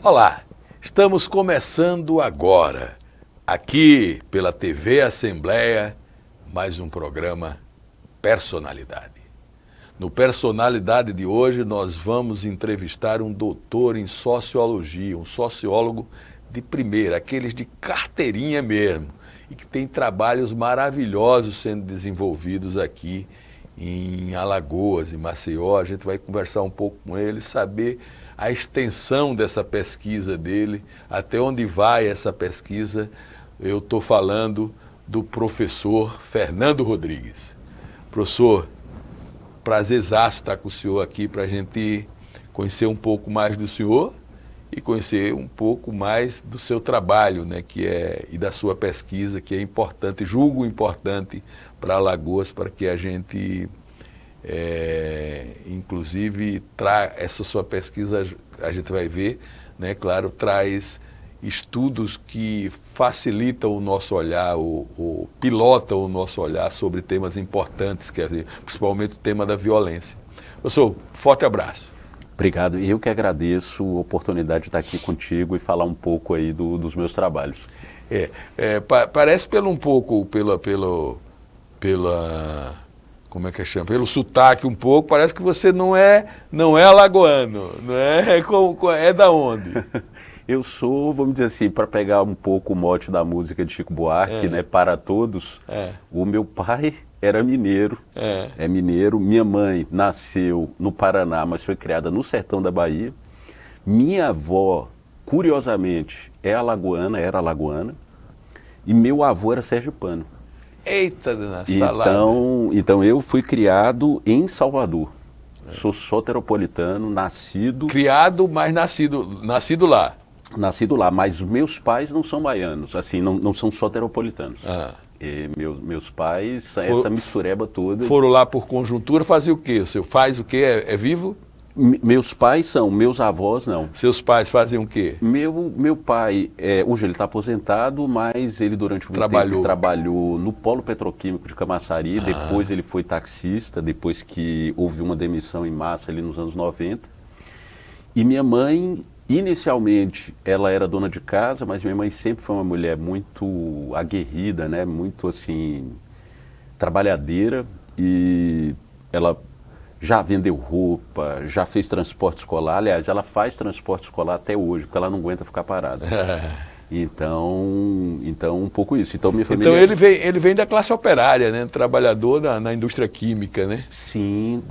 Olá, estamos começando agora, aqui pela TV Assembleia, mais um programa Personalidade. No Personalidade de hoje nós vamos entrevistar um doutor em sociologia, um sociólogo de primeira, aqueles de carteirinha mesmo, e que tem trabalhos maravilhosos sendo desenvolvidos aqui em Alagoas, em Maceió. A gente vai conversar um pouco com ele, saber a extensão dessa pesquisa dele, até onde vai essa pesquisa. Eu estou falando do professor Fernando Rodrigues. Professor, prazerzaço estar com o senhor aqui para a gente conhecer um pouco mais do senhor e conhecer um pouco mais do seu trabalho, né, e da sua pesquisa, que é importante, julgo importante para Alagoas, para que a gente, inclusive, essa sua pesquisa, a gente vai ver, né, claro, traz estudos que facilitam o nosso olhar, ou pilotam o nosso olhar sobre temas importantes, principalmente o tema da violência. Professor, forte abraço. Obrigado. Eu que agradeço a oportunidade de estar aqui contigo e falar um pouco aí dos meus trabalhos. Parece como é que chama? Pelo sotaque um pouco, parece que você não é alagoano, não é? É da onde? Eu sou, vamos dizer assim, para pegar um pouco o mote da música de Chico Buarque, né, para todos, o meu pai era mineiro, é mineiro, minha mãe nasceu no Paraná, mas foi criada no sertão da Bahia. Minha avó, curiosamente, era alagoana, e meu avô era sergipano. Eita, dona salada. Então eu fui criado em Salvador. Sou soteropolitano, nascido... Criado, mas nascido lá. Nascido lá, mas meus pais não são baianos, assim, não são soteropolitanos. Meus pais, essa mistureba toda... Foram lá por conjuntura fazer o quê? O senhor faz o quê? É vivo? Meus pais são, meus avós não. Seus pais fazem o quê? Meu pai, hoje ele está aposentado, mas ele durante muito tempo trabalhou no Polo Petroquímico de Camaçari, depois ele foi taxista, depois que houve uma demissão em massa ali nos anos 90. E minha mãe, inicialmente, ela era dona de casa, mas minha mãe sempre foi uma mulher muito aguerrida, né? Muito assim, trabalhadeira, e ela já vendeu roupa, já fez transporte escolar. Aliás, ela faz transporte escolar até hoje, porque ela não aguenta ficar parada. Então, um pouco isso. Então, minha família... Então, ele vem da classe operária, né? Trabalhador na indústria química, né? Sim.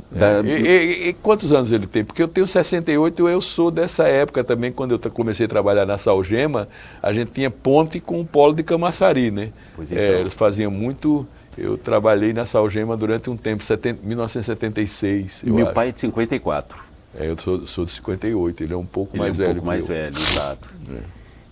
E quantos anos ele tem? Porque eu tenho 68 e eu sou dessa época também. Quando eu comecei a trabalhar na Salgema, a gente tinha ponte com o Polo de Camaçari, né? Pois então. Eles faziam muito... Eu trabalhei na Salgema durante um tempo, 1976. Meu pai é de 54. Eu sou de 58, ele é um pouco mais velho. Ele é um pouco mais velho, exato.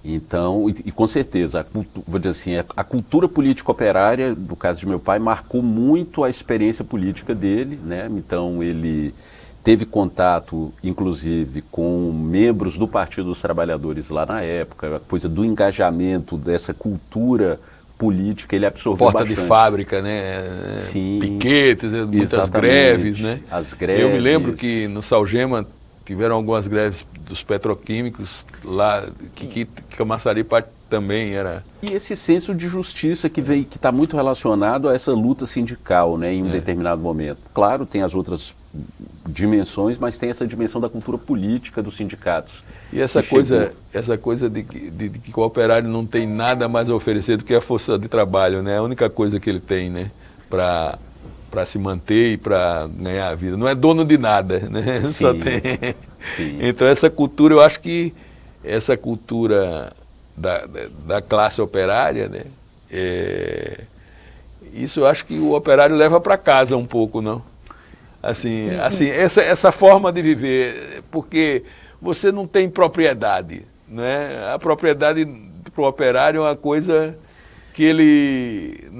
Então, e com certeza, vou dizer assim, a cultura política operária, no caso de meu pai, marcou muito a experiência política dele, né? Então, ele teve contato, inclusive, com membros do Partido dos Trabalhadores lá na época, a coisa do engajamento, dessa cultura política, ele absorveu Porta bastante. De fábrica, né? Sim, piquetes, muitas greves, né? As greves. Eu me lembro que no Salgema tiveram algumas greves dos petroquímicos lá, que Camaçari também era... E esse senso de justiça que está muito relacionado a essa luta sindical, né, em um determinado momento. Claro, tem as outras dimensões, mas tem essa dimensão da cultura política dos sindicatos. E essa coisa de que o operário não tem nada mais a oferecer do que a força de trabalho, né? A única coisa que ele tem, né, para se manter e para ganhar a vida. Não é dono de nada, né? Sim, só tem. Sim. Então essa cultura, eu acho que essa cultura da classe operária, né? Isso eu acho que o operário leva para casa um pouco, não? Assim, essa forma de viver, porque você não tem propriedade, né? A propriedade para o operário é uma coisa que ele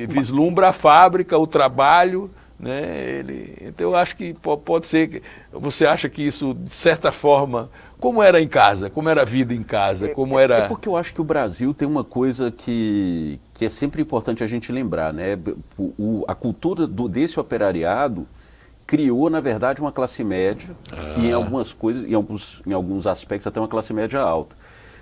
vislumbra a fábrica, o trabalho, né? Então eu acho que pode ser, você acha que isso, de certa forma, como era em casa, como era a vida em casa, como era... É porque eu acho que o Brasil tem uma coisa que é sempre importante a gente lembrar, né? A cultura desse operariado criou, na verdade, uma classe média e em algumas coisas, em alguns aspectos, até uma classe média alta.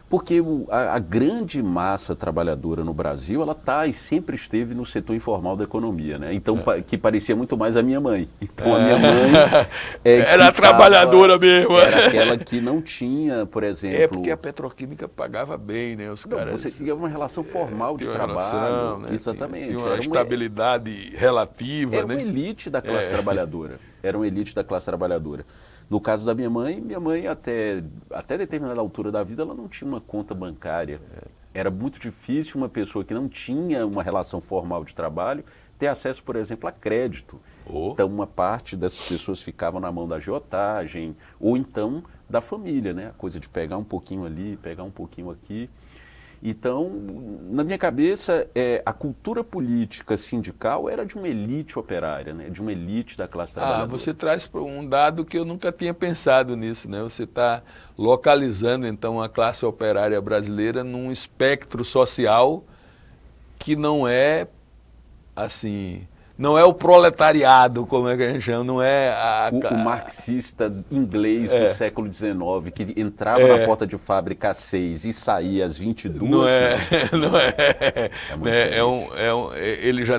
Porque a grande massa trabalhadora no Brasil, ela está e sempre esteve no setor informal da economia, né? Então, que parecia muito mais a minha mãe. Então, a minha mãe... era trabalhadora mesmo. Era aquela que não tinha, por exemplo... É porque a petroquímica pagava bem, né? Os caras... Você tinha uma relação formal de trabalho. Né? Exatamente. Tinha uma estabilidade relativa, era né? Uma elite da classe trabalhadora. Era uma elite da classe trabalhadora. No caso da minha mãe até determinada altura da vida, ela não tinha uma conta bancária. Era muito difícil uma pessoa que não tinha uma relação formal de trabalho ter acesso, por exemplo, a crédito. Então, uma parte dessas pessoas ficavam na mão da agiotagem, ou então da família, né? A coisa de pegar um pouquinho ali, pegar um pouquinho aqui. Então, na minha cabeça, a cultura política sindical era de uma elite operária, né? De uma elite da classe trabalhadora. Você traz um dado que eu nunca tinha pensado nisso, né? Você está localizando, então, a classe operária brasileira num espectro social que não é, assim... Não é o proletariado, como é que a gente chama, não é o marxista inglês do século XIX, que entrava na porta de fábrica às 6 e saía às 22. Não é, não é. Ele já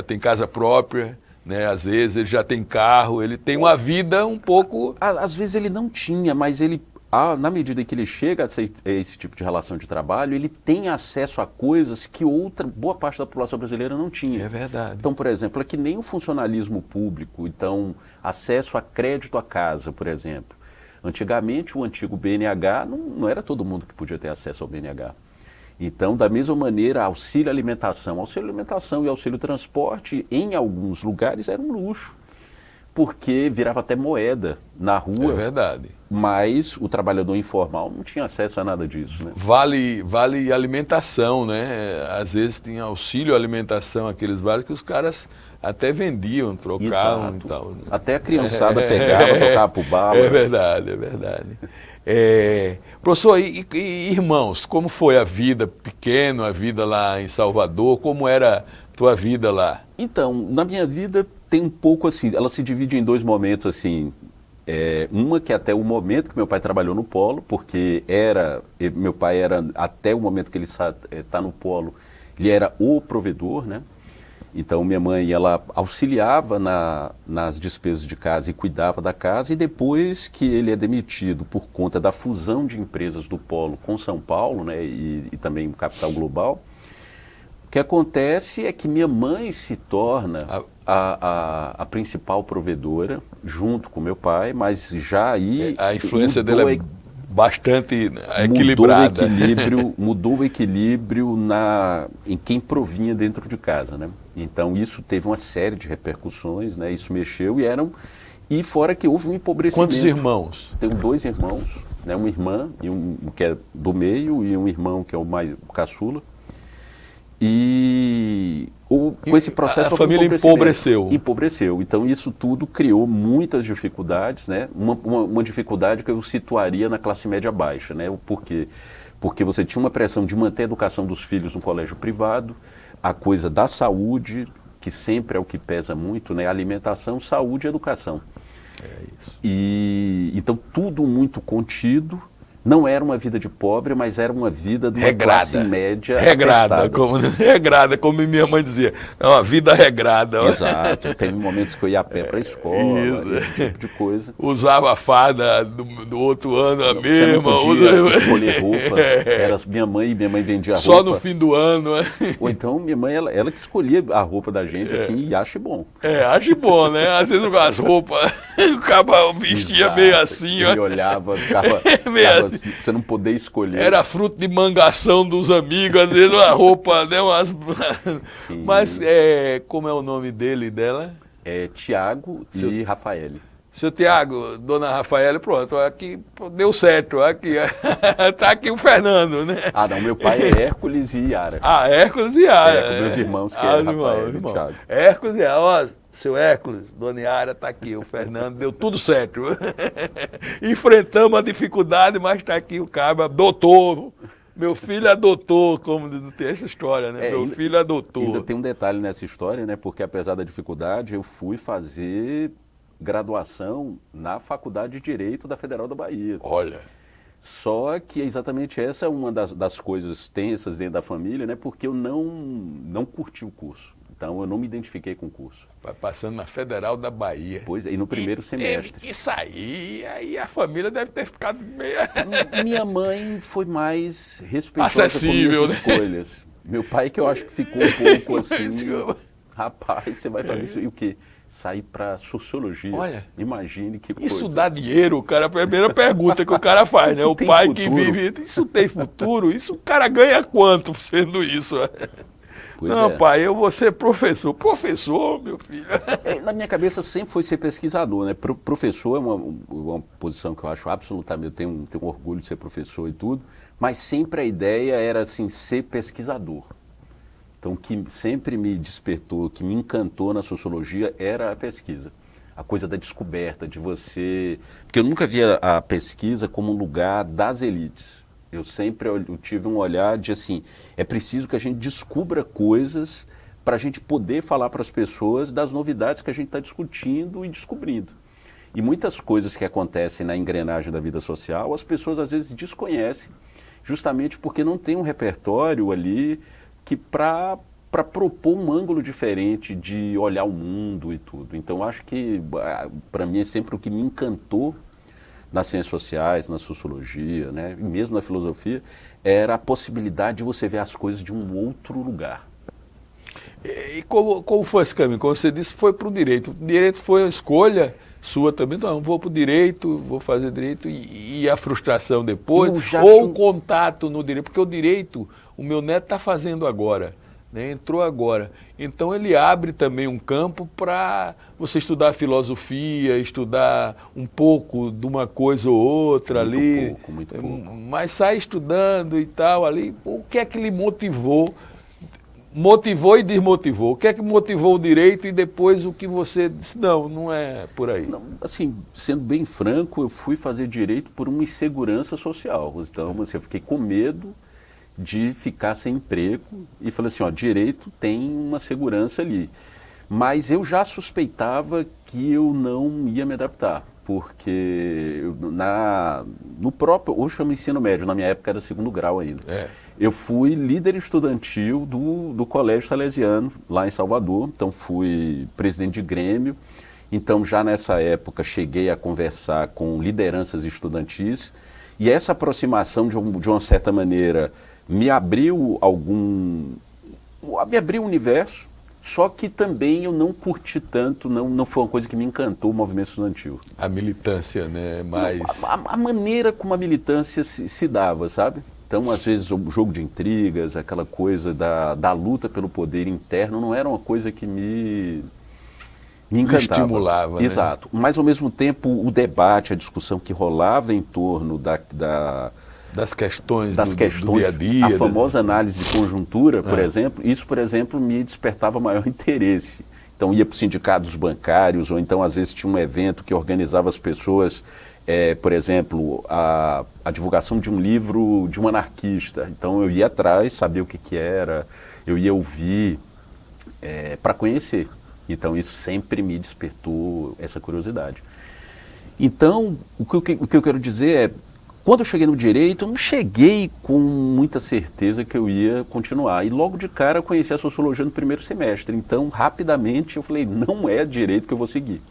tem casa própria, né? Às vezes ele já tem carro, ele tem uma vida um pouco... Às vezes ele não tinha, mas ele... na medida que ele chega a esse tipo de relação de trabalho, ele tem acesso a coisas que boa parte da população brasileira não tinha. É verdade. Então, por exemplo, é que nem o funcionalismo público, então, acesso a crédito à casa, por exemplo. Antigamente, o antigo BNH, não era todo mundo que podia ter acesso ao BNH. Então, da mesma maneira, auxílio alimentação e auxílio transporte, em alguns lugares, era um luxo. Porque virava até moeda na rua. É verdade. Mas o trabalhador informal não tinha acesso a nada disso, né? Vale alimentação, né? Às vezes tinha auxílio alimentação, aqueles vales que os caras até vendiam, trocavam. Exato. E tal. Né? Até a criançada pegava, tocava pro bala. É verdade, é verdade. Professor, e irmãos, como foi a vida pequeno, a vida lá em Salvador? Como era a tua vida lá? Então, na minha vida tem um pouco assim, ela se divide em dois momentos assim. Uma que é até o momento que meu pai trabalhou no Polo, porque meu pai era, até o momento que ele está no Polo, ele era o provedor, né? Então minha mãe, ela auxiliava nas despesas de casa e cuidava da casa, e depois que ele é demitido por conta da fusão de empresas do Polo com São Paulo, né, e também Capital Global, o que acontece é que minha mãe se torna a principal provedora, junto com meu pai, mas já aí... A influência dela é bastante equilibrada. Mudou o equilíbrio em quem provinha dentro de casa, né? Então isso teve uma série de repercussões, né? Isso mexeu e fora que houve um empobrecimento. Quantos irmãos? Tenho 2 irmãos, né? Uma irmã que é do meio e um irmão que é o caçula. E com esse processo a família empobreceu. Então isso tudo criou muitas dificuldades, né? Uma dificuldade que eu situaria na classe média baixa, né? Por quê? Porque você tinha uma pressão de manter a educação dos filhos no colégio privado, a coisa da saúde, que sempre é o que pesa muito, né? Alimentação, saúde e educação. Então tudo muito contido. Não era uma vida de pobre, mas era uma vida de uma classe média regrada, como minha mãe dizia. É uma vida regrada. Exato. Teve momentos que eu ia a pé para a escola, esse tipo de coisa. Usava a farda do outro ano a mesma. Você não podia escolher roupa. Era minha mãe vendia roupa. Só no fim do ano. Ou então minha mãe, ela que escolhia a roupa da gente, assim, e acha bom. Acha bom, né? Às vezes as roupas, o cara vestia meio assim. Ele olhava, ficava você não poder escolher. Era fruto de mangação dos amigos, às vezes uma roupa, né? Mas como é o nome dele e dela? Tiago e Rafaele. Seu Tiago, dona Rafaela, pronto, aqui deu certo, aqui tá aqui o Fernando, né? Não, meu pai é Hércules e Yara. Hércules e Yara. Com meus irmãos, que é Rafael e Tiago. Hércules e Yara, seu Hércules, dona Yara, tá aqui, o Fernando, deu tudo certo. Enfrentamos a dificuldade, mas tá aqui o cabra, doutor, Meu filho adotou, como não tem essa história, né? Meu filho adotou. Ainda tem um detalhe nessa história, né? Porque apesar da dificuldade, eu fui fazer graduação na Faculdade de Direito da Federal da Bahia. Olha. Só que exatamente essa é uma das coisas tensas dentro da família, né? Porque eu não curti o curso. Então, eu não me identifiquei com o curso. Vai passando na Federal da Bahia. Pois é, e no primeiro semestre. Isso aí a família deve ter ficado meio... Minha mãe foi mais respeitosa acessível, com minhas escolhas. Meu pai que eu acho que ficou um pouco assim... Rapaz, você vai fazer isso e o quê? Sair para sociologia. Olha, imagine que coisa. Isso dá dinheiro, cara? A primeira pergunta que o cara faz, né? O pai futuro. Que vive... Isso tem futuro? Isso o cara ganha quanto sendo isso? Pois não, é. Pai, eu vou ser professor. Professor, meu filho? Na minha cabeça sempre foi ser pesquisador, né? Professor é uma posição que eu acho absolutamente... Eu tenho orgulho de ser professor e tudo, mas sempre a ideia era, assim, ser pesquisador. Então, o que sempre me despertou, que me encantou na sociologia era a pesquisa. A coisa da descoberta, de você... Porque eu nunca via a pesquisa como um lugar das elites. Eu sempre tive um olhar de assim, é preciso que a gente descubra coisas para a gente poder falar para as pessoas das novidades que a gente está discutindo e descobrindo. E muitas coisas que acontecem na engrenagem da vida social, as pessoas às vezes desconhecem, justamente porque não tem um repertório ali que para propor um ângulo diferente de olhar o mundo e tudo. Então, acho que, para mim, é sempre o que me encantou nas ciências sociais, na sociologia, né, e mesmo na filosofia, era a possibilidade de você ver as coisas de um outro lugar. E como foi esse caminho? Como você disse, foi para o direito. O direito foi a escolha sua também. Então, vou para o direito, vou fazer direito e a frustração depois. Ou o contato no direito. Porque o direito, o meu neto está fazendo agora. Né, entrou agora. Então ele abre também um campo para você estudar filosofia, estudar um pouco de uma coisa ou outra muito pouco. Mas sai estudando e tal ali. O que é que lhe motivou? Motivou e desmotivou. O que é que motivou o direito e depois o que você disse? Não é por aí. Não, assim, sendo bem franco, eu fui fazer direito por uma insegurança social. Então, assim, eu fiquei com medo de ficar sem emprego e falei assim, ó, direito tem uma segurança ali. Mas eu já suspeitava que eu não ia me adaptar, porque no próprio, hoje chama ensino médio, na minha época era segundo grau ainda. Eu fui líder estudantil do Colégio Salesiano, lá em Salvador, então fui presidente de grêmio, então já nessa época cheguei a conversar com lideranças estudantis, e essa aproximação de uma certa maneira me abriu um universo, só que também eu não curti tanto, não foi uma coisa que me encantou o movimento estudantil. A militância, né? Mais... A maneira como a militância se dava, sabe? Então, às vezes, o jogo de intrigas, aquela coisa da luta pelo poder interno, não era uma coisa que me encantava. Me estimulava, né? Exato. Mas, ao mesmo tempo, o debate, a discussão que rolava em torno das questões do dia a dia, a famosa análise de conjuntura, por exemplo, isso, por exemplo, me despertava maior interesse. Então, ia para os sindicatos bancários, ou então, às vezes, tinha um evento que organizava as pessoas, por exemplo, a divulgação de um livro de um anarquista. Então, eu ia atrás, sabia o que era, eu ia ouvir para conhecer. Então, isso sempre me despertou essa curiosidade. Então, o que eu quero dizer é, quando eu cheguei no direito, eu não cheguei com muita certeza que eu ia continuar. E logo de cara eu conheci a sociologia no primeiro semestre. Então, rapidamente, eu falei, não é direito que eu vou seguir.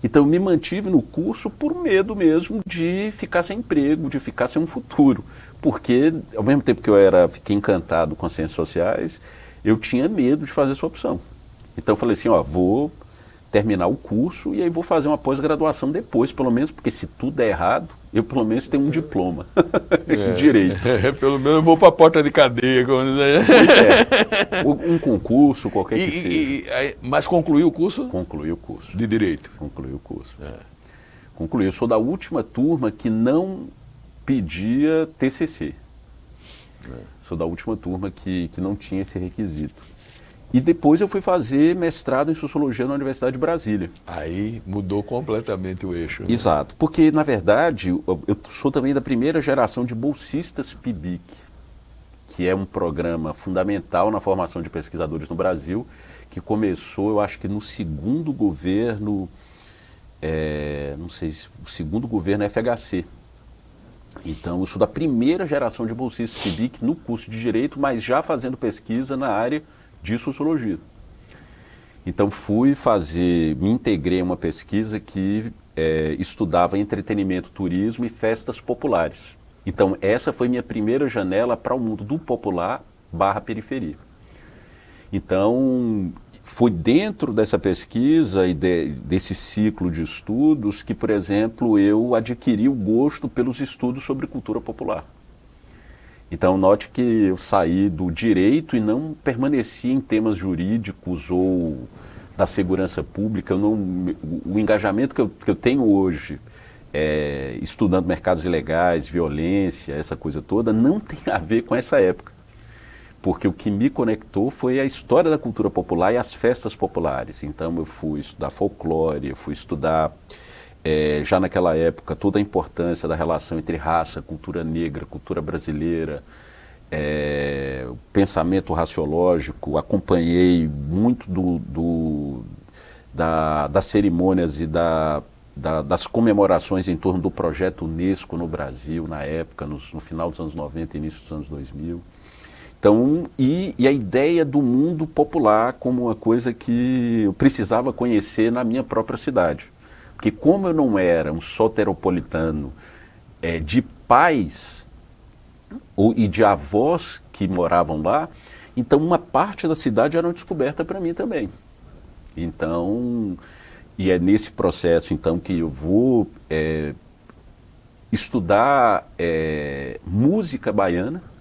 Então, eu me mantive no curso por medo mesmo de ficar sem emprego, de ficar sem um futuro. Porque, ao mesmo tempo que fiquei encantado com as ciências sociais, eu tinha medo de fazer essa opção. Então, eu falei assim, vou terminar o curso e aí vou fazer uma pós-graduação depois, pelo menos, porque se tudo der errado, eu pelo menos tenho um diploma em direito. Pelo menos eu vou para a porta de cadeia. Como dizer. Pois é. Um concurso, qualquer que seja. Mas concluiu o curso? Concluí o curso. De direito? Concluí o curso. Concluí. Eu sou da última turma que não pedia TCC. Sou da última turma que não tinha esse requisito. E depois eu fui fazer mestrado em Sociologia na Universidade de Brasília. Aí mudou completamente o eixo. Né? Exato, porque na verdade eu sou também da primeira geração de bolsistas PIBIC. que é um programa fundamental na formação de pesquisadores no Brasil, que começou, eu acho que no segundo governo, não sei se o segundo governo é FHC. Então, eu sou da primeira geração de bolsistas FIBIC no curso de Direito, mas já fazendo pesquisa na área de Sociologia. Então, me integrei a uma pesquisa que estudava entretenimento, turismo e festas populares. Então, essa foi minha primeira janela para o mundo do popular / periferia. Então, foi dentro dessa pesquisa e desse ciclo de estudos que, por exemplo, eu adquiri o gosto pelos estudos sobre cultura popular. Então, note que eu saí do direito e não permaneci em temas jurídicos ou da segurança pública. O engajamento que eu tenho hoje, estudando mercados ilegais, violência, essa coisa toda, não tem a ver com essa época. Porque o que me conectou foi a história da cultura popular e as festas populares. Então eu fui estudar folclore, eu fui estudar, já naquela época, toda a importância da relação entre raça, cultura negra, cultura brasileira, o pensamento raciológico, acompanhei muito das cerimônias e das comemorações em torno do projeto Unesco no Brasil, na época, no final dos anos 90 e início dos anos 2000. Então, e a ideia do mundo popular como uma coisa que eu precisava conhecer na minha própria cidade. Porque como eu não era um soteropolitano de pais e de avós que moravam lá, então uma parte da cidade era uma descoberta para mim também. Então, e é nesse processo então que eu vou estudar música baiana.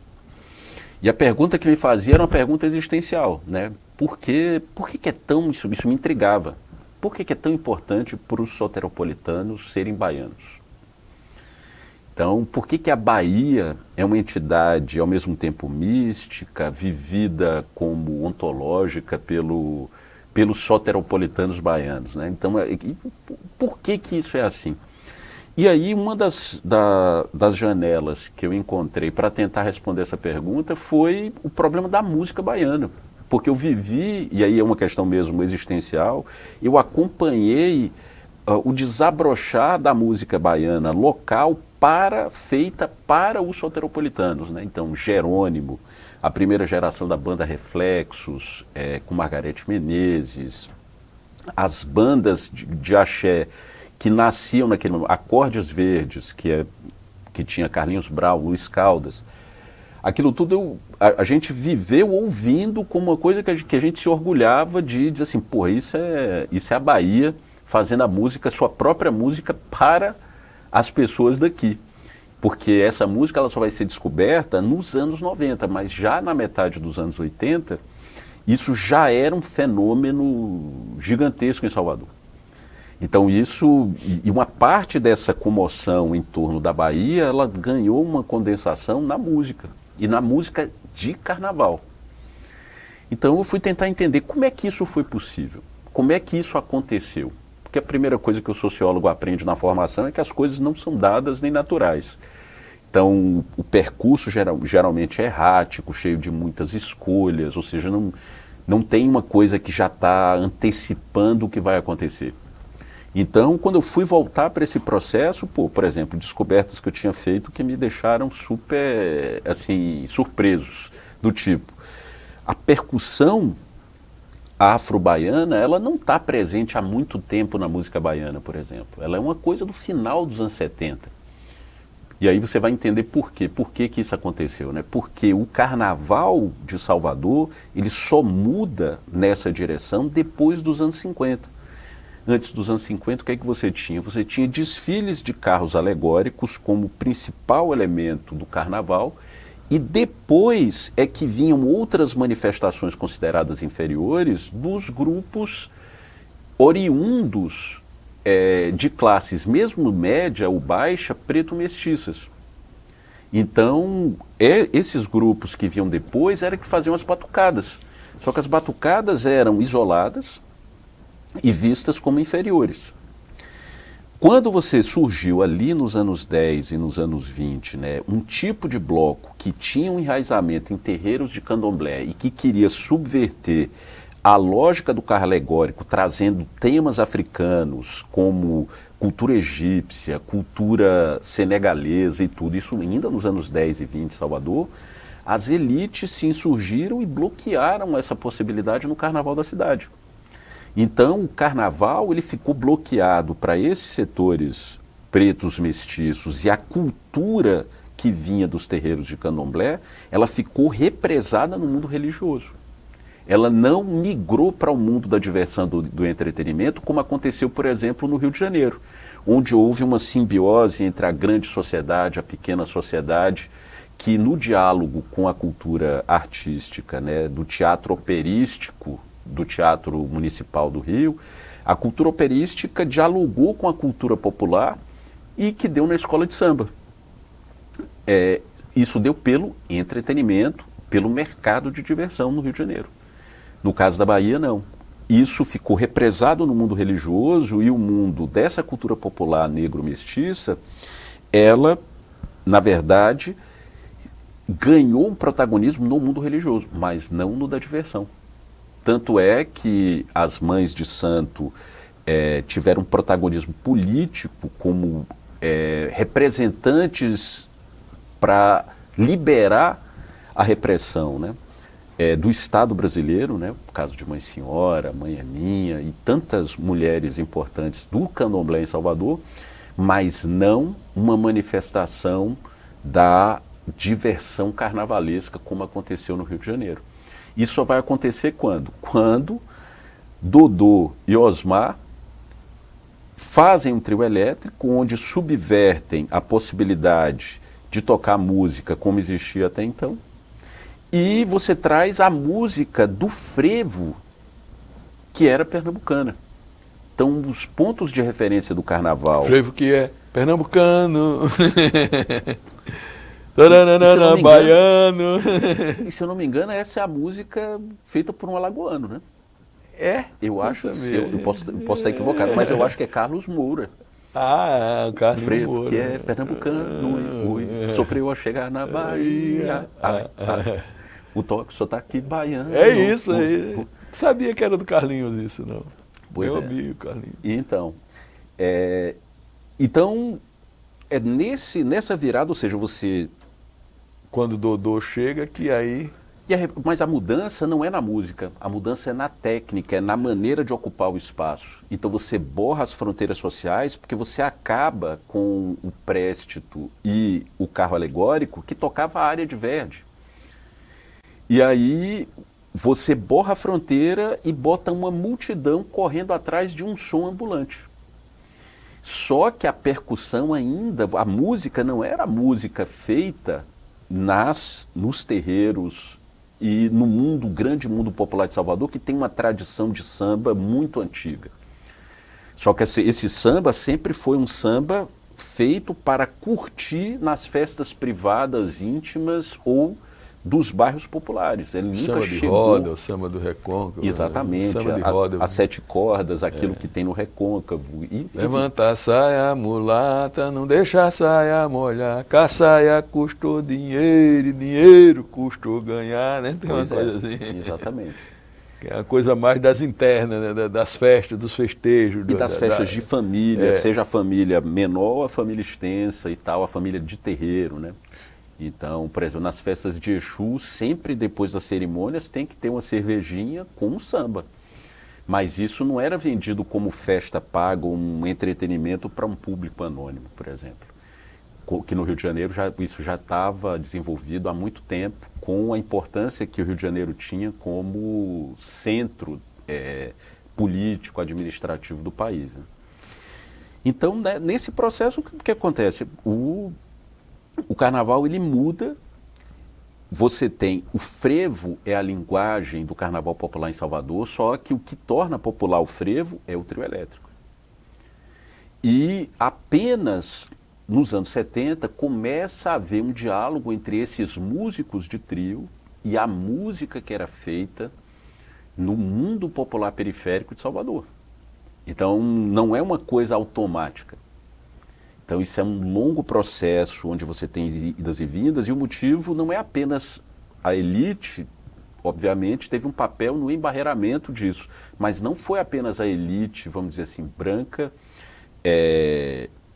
E a pergunta que me fazia era uma pergunta existencial, né? Por que é tão, isso me intrigava, por que é tão importante para os soteropolitanos serem baianos? Então, por que a Bahia é uma entidade ao mesmo tempo mística, vivida como ontológica pelos soteropolitanos baianos, né? Então, por que isso é assim? E aí, uma das janelas que eu encontrei para tentar responder essa pergunta foi o problema da música baiana. Porque eu vivi, e aí é uma questão mesmo existencial, eu acompanhei o desabrochar da música baiana local feita para os soteropolitanos, né? Então, Jerônimo, a primeira geração da banda Reflexos, com Margareth Menezes, as bandas de axé, que nasciam naquele momento, Acordes Verdes, que tinha Carlinhos Brau, Luiz Caldas, aquilo tudo a gente viveu ouvindo como uma coisa que a gente se orgulhava de dizer assim, porra, isso é a Bahia fazendo a música, sua própria música para as pessoas daqui. Porque essa música ela só vai ser descoberta nos anos 90, mas já na metade dos anos 80, isso já era um fenômeno gigantesco em Salvador. Então isso, e uma parte dessa comoção em torno da Bahia, ela ganhou uma condensação na música, e na música de carnaval. Então eu fui tentar entender como é que isso foi possível, como é que isso aconteceu. Porque a primeira coisa que o sociólogo aprende na formação é que as coisas não são dadas nem naturais. Então o percurso geralmente é errático, cheio de muitas escolhas, ou seja, não tem uma coisa que já está antecipando o que vai acontecer. Então, quando eu fui voltar para esse processo, por exemplo, descobertas que eu tinha feito que me deixaram super, assim, surpresos, do tipo, a percussão afro-baiana, ela não está presente há muito tempo na música baiana, por exemplo. Ela é uma coisa do final dos anos 70. E aí você vai entender por quê. Por que isso aconteceu, né? Porque o carnaval de Salvador, ele só muda nessa direção depois dos anos 50. Antes dos anos 50, o que é que você tinha? Você tinha desfiles de carros alegóricos como principal elemento do carnaval, e depois é que vinham outras manifestações consideradas inferiores dos grupos oriundos de classes, mesmo média ou baixa, preto-mestiças. Então, esses grupos que vinham depois eram que faziam as batucadas. Só que as batucadas eram isoladas e vistas como inferiores. quando você surgiu ali nos anos 10 e nos anos 20, né, um tipo de bloco que tinha um enraizamento em terreiros de candomblé e que queria subverter a lógica do carro alegórico, trazendo temas africanos como cultura egípcia, cultura senegalesa e tudo, isso ainda nos anos 10 e 20 em Salvador, as elites se insurgiram e bloquearam essa possibilidade no carnaval da cidade. Então, o carnaval ele ficou bloqueado para esses setores pretos mestiços e a cultura que vinha dos terreiros de candomblé, ela ficou represada no mundo religioso. Ela não migrou para o mundo da diversão do entretenimento, como aconteceu, por exemplo, no Rio de Janeiro, onde houve uma simbiose entre a grande sociedade, a pequena sociedade, que no diálogo com a cultura artística, né, do teatro operístico, do Teatro Municipal do Rio, a cultura operística dialogou com a cultura popular e que deu na escola de samba. Isso deu pelo entretenimento, pelo mercado de diversão no Rio de Janeiro. No caso da Bahia, não. Isso ficou represado no mundo religioso e o mundo dessa cultura popular negro-mestiça, ela, na verdade, ganhou um protagonismo no mundo religioso, mas não no da diversão. Tanto é que as mães de santo tiveram um protagonismo político como representantes para liberar a repressão, né, do Estado brasileiro, né, no caso de Mãe Senhora, Mãe Aninha e tantas mulheres importantes do candomblé em Salvador, mas não uma manifestação da diversão carnavalesca como aconteceu no Rio de Janeiro. Isso só vai acontecer quando? Quando Dodô e Osmar fazem um trio elétrico onde subvertem a possibilidade de tocar música como existia até então e você traz a música do frevo que era pernambucana. Então, os pontos de referência do carnaval... Frevo que é pernambucano... Baiano. E se eu não me engano, essa é a música feita por um alagoano, né? Eu acho, eu posso estar equivocado, mas eu acho que é Carlos Moura. O Carlos Frevo, Moura. que é pernambucano, sofreu ao chegar na Bahia. O toque só tá aqui baiano. É isso. Sabia que era do Carlinhos isso, não? Pois Meu amigo, Carlinhos. Então, nessa virada, ou seja, você... Quando o Dodô chega, que aí... Mas a mudança não é na música, a mudança é na técnica, é na maneira de ocupar o espaço. Então você borra as fronteiras sociais porque você acaba com o préstito e o carro alegórico que tocava a área de Verdi. E aí você borra a fronteira e bota uma multidão correndo atrás de um som ambulante. Só que a percussão ainda, a música não era a música feita nos terreiros e no mundo, grande mundo popular de Salvador, que tem uma tradição de samba muito antiga. Só que esse samba sempre foi um samba feito para curtir nas festas privadas, íntimas ou dos bairros populares. Ele nunca samba de roda, o samba do recôncavo. Exatamente, samba de roda, as 7 cordas, aquilo que tem no recôncavo. Levanta a saia mulata, não deixa a saia molhar, que a saia custou dinheiro e dinheiro custou ganhar, né? Tem uma coisa assim. Exatamente. Que é a coisa mais das internas, né? Das festas, dos festejos. E das festas de família, seja a família menor, a família extensa e tal, a família de terreiro, né? Então, por exemplo, nas festas de Exu, sempre depois das cerimônias tem que ter uma cervejinha com um samba. Mas isso não era vendido como festa paga ou um entretenimento para um público anônimo, por exemplo. Que no Rio de Janeiro isso já estava desenvolvido há muito tempo, com a importância que o Rio de Janeiro tinha como centro político, administrativo do país, né? Então, né, nesse processo, o que acontece? O carnaval, ele muda, você tem, o frevo é a linguagem do carnaval popular em Salvador, só que o que torna popular o frevo é o trio elétrico. E apenas nos anos 70 começa a haver um diálogo entre esses músicos de trio e a música que era feita no mundo popular periférico de Salvador. Então, não é uma coisa automática. Então isso é um longo processo onde você tem idas e vindas, e o motivo não é apenas a elite, obviamente teve um papel no embarreiramento disso, mas não foi apenas a elite, vamos dizer assim, branca,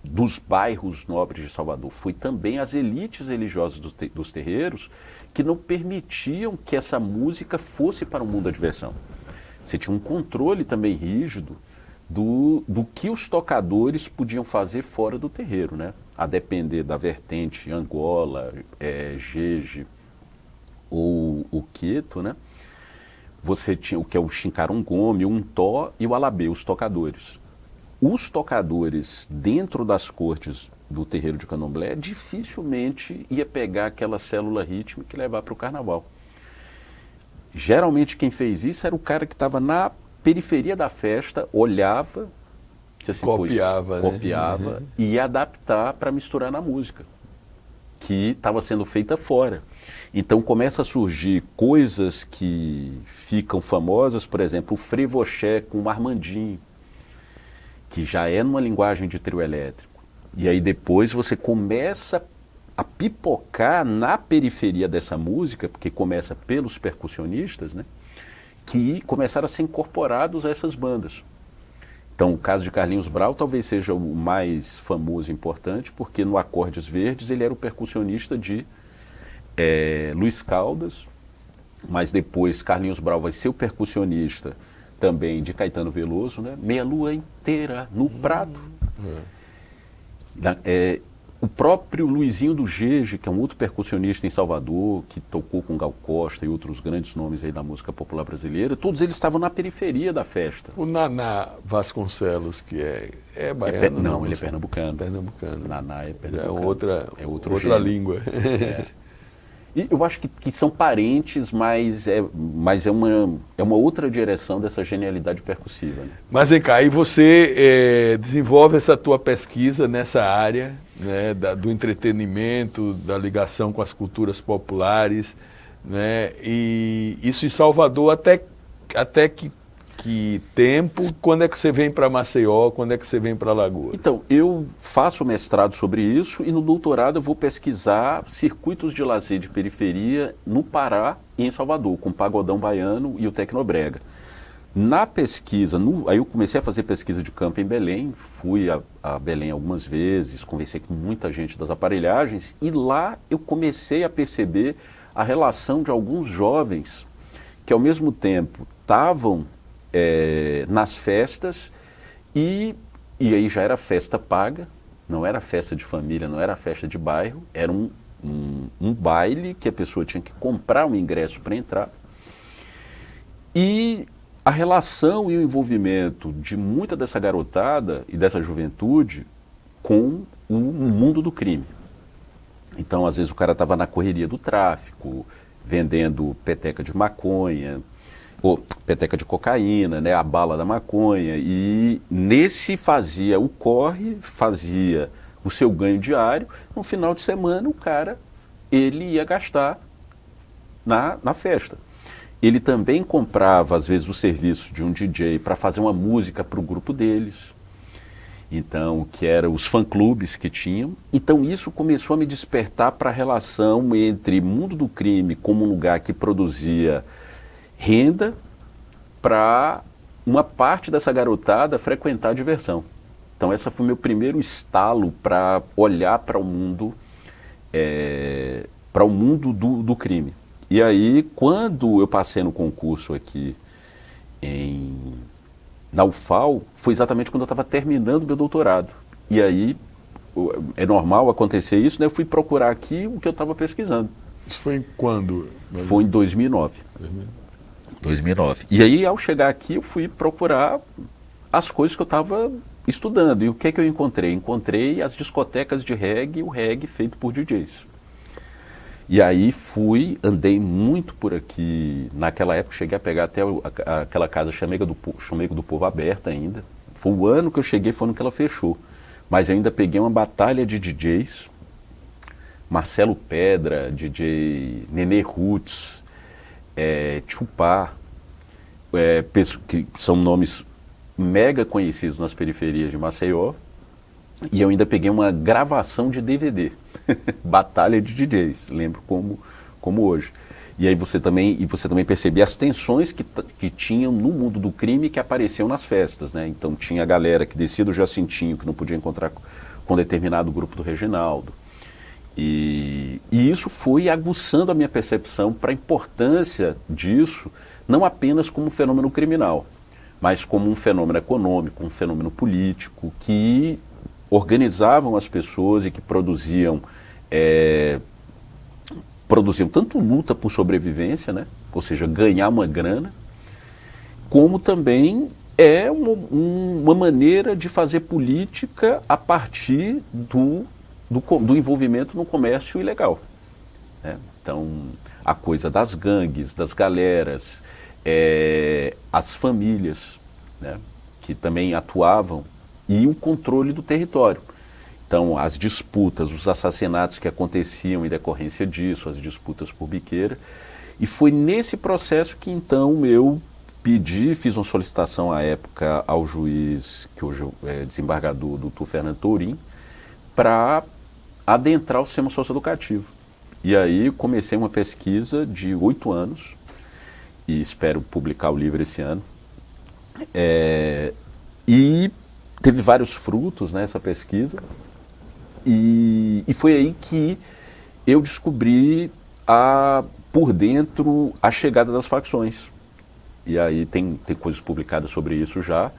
dos bairros nobres de Salvador, foi também as elites religiosas dos terreiros que não permitiam que essa música fosse para o mundo da diversão. Você tinha um controle também rígido do que os tocadores podiam fazer fora do terreiro, né? A depender da vertente Angola, Jeje ou o Queto, né? Você tinha o que é o Xincarongome, o Untó e o Alabê, os tocadores. Os tocadores dentro das cortes do terreiro de Candomblé dificilmente ia pegar aquela célula rítmica e levar para o carnaval. Geralmente quem fez isso era o cara que estava na periferia da festa, olhava, assim, copiava e ia adaptar para misturar na música, que estava sendo feita fora. Então começa a surgir coisas que ficam famosas, por exemplo, o frevoché com o Armandinho, que já é numa linguagem de trio elétrico. E aí depois você começa a pipocar na periferia dessa música, porque começa pelos percussionistas, né, que começaram a ser incorporados a essas bandas. Então o caso de Carlinhos Brau talvez seja o mais famoso e importante, porque no Acordes Verdes ele era o percussionista de Luiz Caldas, mas depois Carlinhos Brau vai ser o percussionista também de Caetano Veloso, né? Meia lua inteira no prato. O próprio Luizinho do Jeje, que é um outro percussionista em Salvador, que tocou com Gal Costa e outros grandes nomes aí da música popular brasileira, todos eles estavam na periferia da festa. O Naná Vasconcelos, que é baiano? Não, ele é pernambucano. Naná é pernambucano. É outra língua. E eu acho que são parentes, mas é uma outra direção dessa genialidade percussiva. Né? Mas vem cá, aí você desenvolve essa tua pesquisa nessa área, né, do entretenimento, da ligação com as culturas populares, né, e isso em Salvador até que tempo? Quando é que você vem para Maceió? Quando é que você vem para Alagoas? Então, eu faço mestrado sobre isso e no doutorado eu vou pesquisar circuitos de lazer de periferia no Pará e em Salvador, com o Pagodão Baiano e o Tecnobrega. Na pesquisa, aí eu comecei a fazer pesquisa de campo em Belém, fui a Belém algumas vezes, conversei com muita gente das aparelhagens e lá eu comecei a perceber a relação de alguns jovens que ao mesmo tempo estavam nas festas e aí já era festa paga, não era festa de família, não era festa de bairro, era um baile que a pessoa tinha que comprar um ingresso para entrar. E a relação e o envolvimento de muita dessa garotada e dessa juventude com o mundo do crime. Então, às vezes o cara estava na correria do tráfico, vendendo peteca de maconha, ou peteca de cocaína, né, a bala da maconha, e nesse fazia o corre, fazia o seu ganho diário, no final de semana o cara, ele ia gastar na festa. Ele também comprava, às vezes, o serviço de um DJ para fazer uma música para o grupo deles, então, que eram os fã-clubes que tinham. Então isso começou a me despertar para a relação entre mundo do crime como um lugar que produzia renda para uma parte dessa garotada frequentar a diversão. Então esse foi meu primeiro estalo para olhar para o mundo, do crime. E aí, quando eu passei no concurso aqui na UFAL, foi exatamente quando eu estava terminando meu doutorado. E aí, é normal acontecer isso, né? Eu fui procurar aqui o que eu estava pesquisando. Isso foi em quando? Foi em 2009. 2009. E aí, ao chegar aqui, eu fui procurar as coisas que eu estava estudando. E o que é que eu encontrei? Encontrei as discotecas de reggae, o reggae feito por DJs. E aí andei muito por aqui. Naquela época cheguei a pegar até aquela casa Chamego do Povo aberta ainda. Foi o ano que eu cheguei, foi no que ela fechou. Mas eu ainda peguei uma batalha de DJs. Marcelo Pedra, DJ Nenê Roots, Tchupá, que são nomes mega conhecidos nas periferias de Maceió. E eu ainda peguei uma gravação de DVD, Batalha de DJs, lembro como hoje. E aí você também percebia as tensões que tinham no mundo do crime que apareciam nas festas, né? Então tinha a galera que descia do Jacintinho, que não podia encontrar com determinado grupo do Reginaldo. E isso foi aguçando a minha percepção para a importância disso, não apenas como um fenômeno criminal, mas como um fenômeno econômico, um fenômeno político, que organizavam as pessoas e que produziam tanto luta por sobrevivência, né? Ou seja, ganhar uma grana, como também uma maneira de fazer política a partir do envolvimento no comércio ilegal, né? Então, a coisa das gangues, das galeras, as famílias, né, que também atuavam, e o controle do território. Então, as disputas, os assassinatos que aconteciam em decorrência disso, as disputas por biqueira. E foi nesse processo que, então, eu fiz uma solicitação à época ao juiz, que hoje é desembargador, doutor Fernando Tourim, para adentrar o sistema socioeducativo. E aí comecei uma pesquisa de 8 anos, e espero publicar o livro esse ano. E teve vários frutos nessa pesquisa, e foi aí que eu descobri por dentro a chegada das facções. E aí tem coisas publicadas sobre isso já.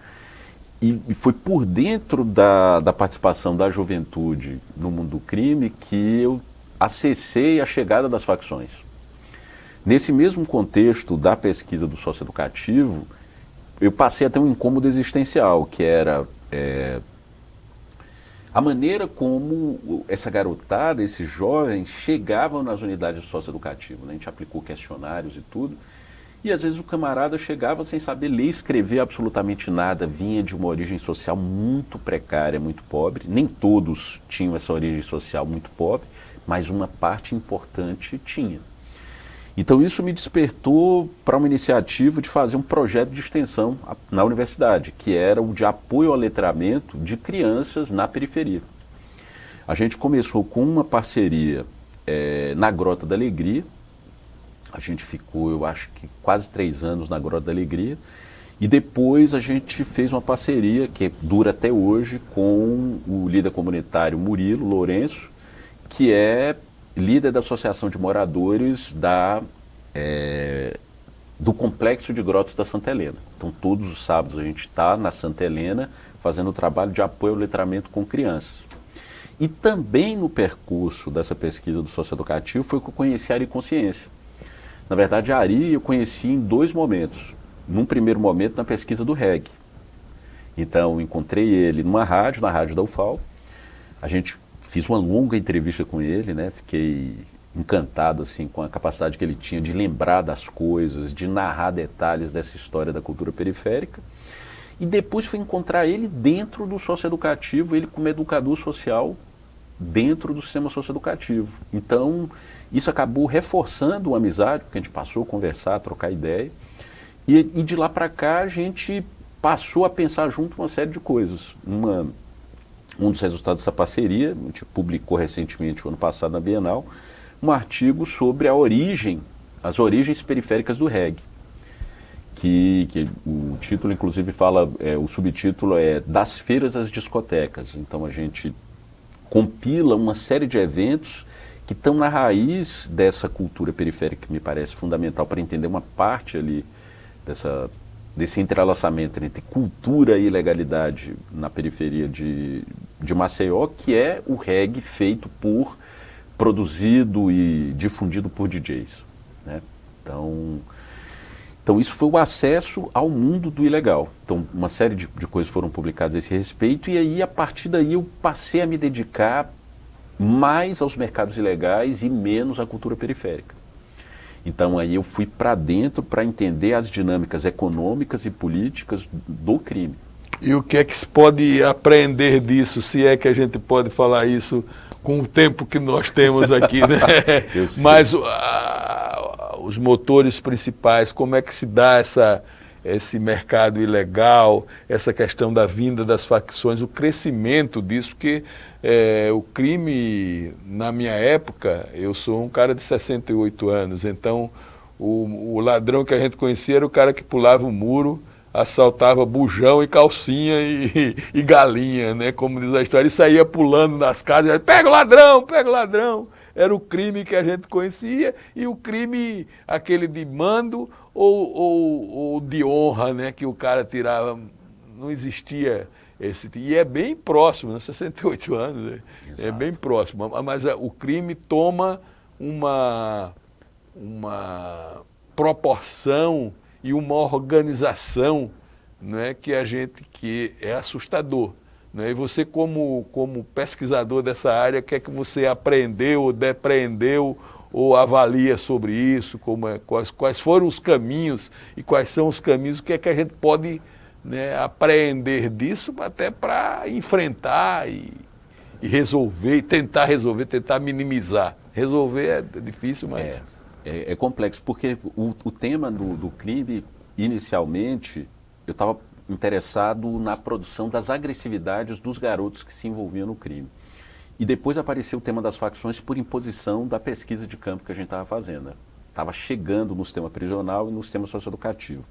E foi por dentro da participação da juventude no mundo do crime que eu acessei a chegada das facções. Nesse mesmo contexto da pesquisa do socioeducativo, eu passei a ter um incômodo existencial, que era a maneira como essa garotada, esses jovens, chegavam nas unidades do socioeducativo, né? A gente aplicou questionários e tudo, e às vezes o camarada chegava sem saber ler e escrever absolutamente nada, vinha de uma origem social muito precária, muito pobre. Nem todos tinham essa origem social muito pobre, mas uma parte importante tinha. Então isso me despertou para uma iniciativa de fazer um projeto de extensão na universidade, que era o de apoio ao letramento de crianças na periferia. A gente começou com uma parceria na Grota da Alegria. A gente ficou, eu acho que quase 3 anos na Grota da Alegria. E depois a gente fez uma parceria, que dura até hoje, com o líder comunitário Murilo Lourenço, que é líder da Associação de Moradores do Complexo de Grotas da Santa Helena. Então, todos os sábados a gente está na Santa Helena fazendo o trabalho de apoio ao letramento com crianças. E também no percurso dessa pesquisa do socioeducativo foi que eu conheci a Ari Consciência. Na verdade, a Ari eu conheci em 2 momentos. Num primeiro momento, na pesquisa do reggae. Então, eu encontrei ele na rádio da UFAL. A gente fiz uma longa entrevista com ele, né? Fiquei encantado assim, com a capacidade que ele tinha de lembrar das coisas, de narrar detalhes dessa história da cultura periférica. E depois fui encontrar ele dentro do socioeducativo, ele como educador social dentro do sistema socioeducativo. Então, isso acabou reforçando uma amizade, porque a gente passou a conversar, a trocar ideia. E de lá para cá, a gente passou a pensar junto uma série de coisas. Um dos resultados dessa parceria, a gente publicou recentemente, o ano passado, na Bienal, um artigo sobre as origens periféricas do reggae. Que o título, inclusive, o subtítulo é Das Feiras às Discotecas. Então, a gente compila uma série de eventos que estão na raiz dessa cultura periférica, que me parece fundamental para entender uma parte ali desse entrelaçamento entre cultura e legalidade na periferia de Maceió, que é o reggae produzido e difundido por DJs, né? Então isso foi o acesso ao mundo do ilegal. Então uma série de coisas foram publicadas a esse respeito, e aí a partir daí eu passei a me dedicar mais aos mercados ilegais e menos à cultura periférica. Então aí eu fui para dentro para entender as dinâmicas econômicas e políticas do crime. E o que é que se pode aprender disso, se é que a gente pode falar isso com o tempo que nós temos aqui, né? Mas os motores principais, como é que se dá esse mercado ilegal, essa questão da vinda das facções, o crescimento disso, porque o crime, na minha época, eu sou um cara de 68 anos, então o ladrão que a gente conhecia era o cara que pulava o muro, assaltava bujão e calcinha e galinha, né, como diz a história, e saía pulando nas casas, pega o ladrão, pega o ladrão. Era o crime que a gente conhecia, e o crime, aquele de mando ou de honra, né, que o cara tirava, não existia esse. E é bem próximo, né, 68 anos, é bem próximo, mas o crime toma uma proporção e uma organização, né, que é assustador, né? E você, como pesquisador dessa área, o que é que você aprendeu, depreendeu ou avalia sobre isso? Quais foram os caminhos e quais são os caminhos? O que é que a gente pode, né, apreender disso até para enfrentar e resolver, tentar minimizar. Resolver é difícil, mas... É complexo, porque o tema do crime, inicialmente, eu estava interessado na produção das agressividades dos garotos que se envolviam no crime. E depois apareceu o tema das facções por imposição da pesquisa de campo que a gente estava fazendo. Estava chegando no sistema prisional e no sistema socioeducativo.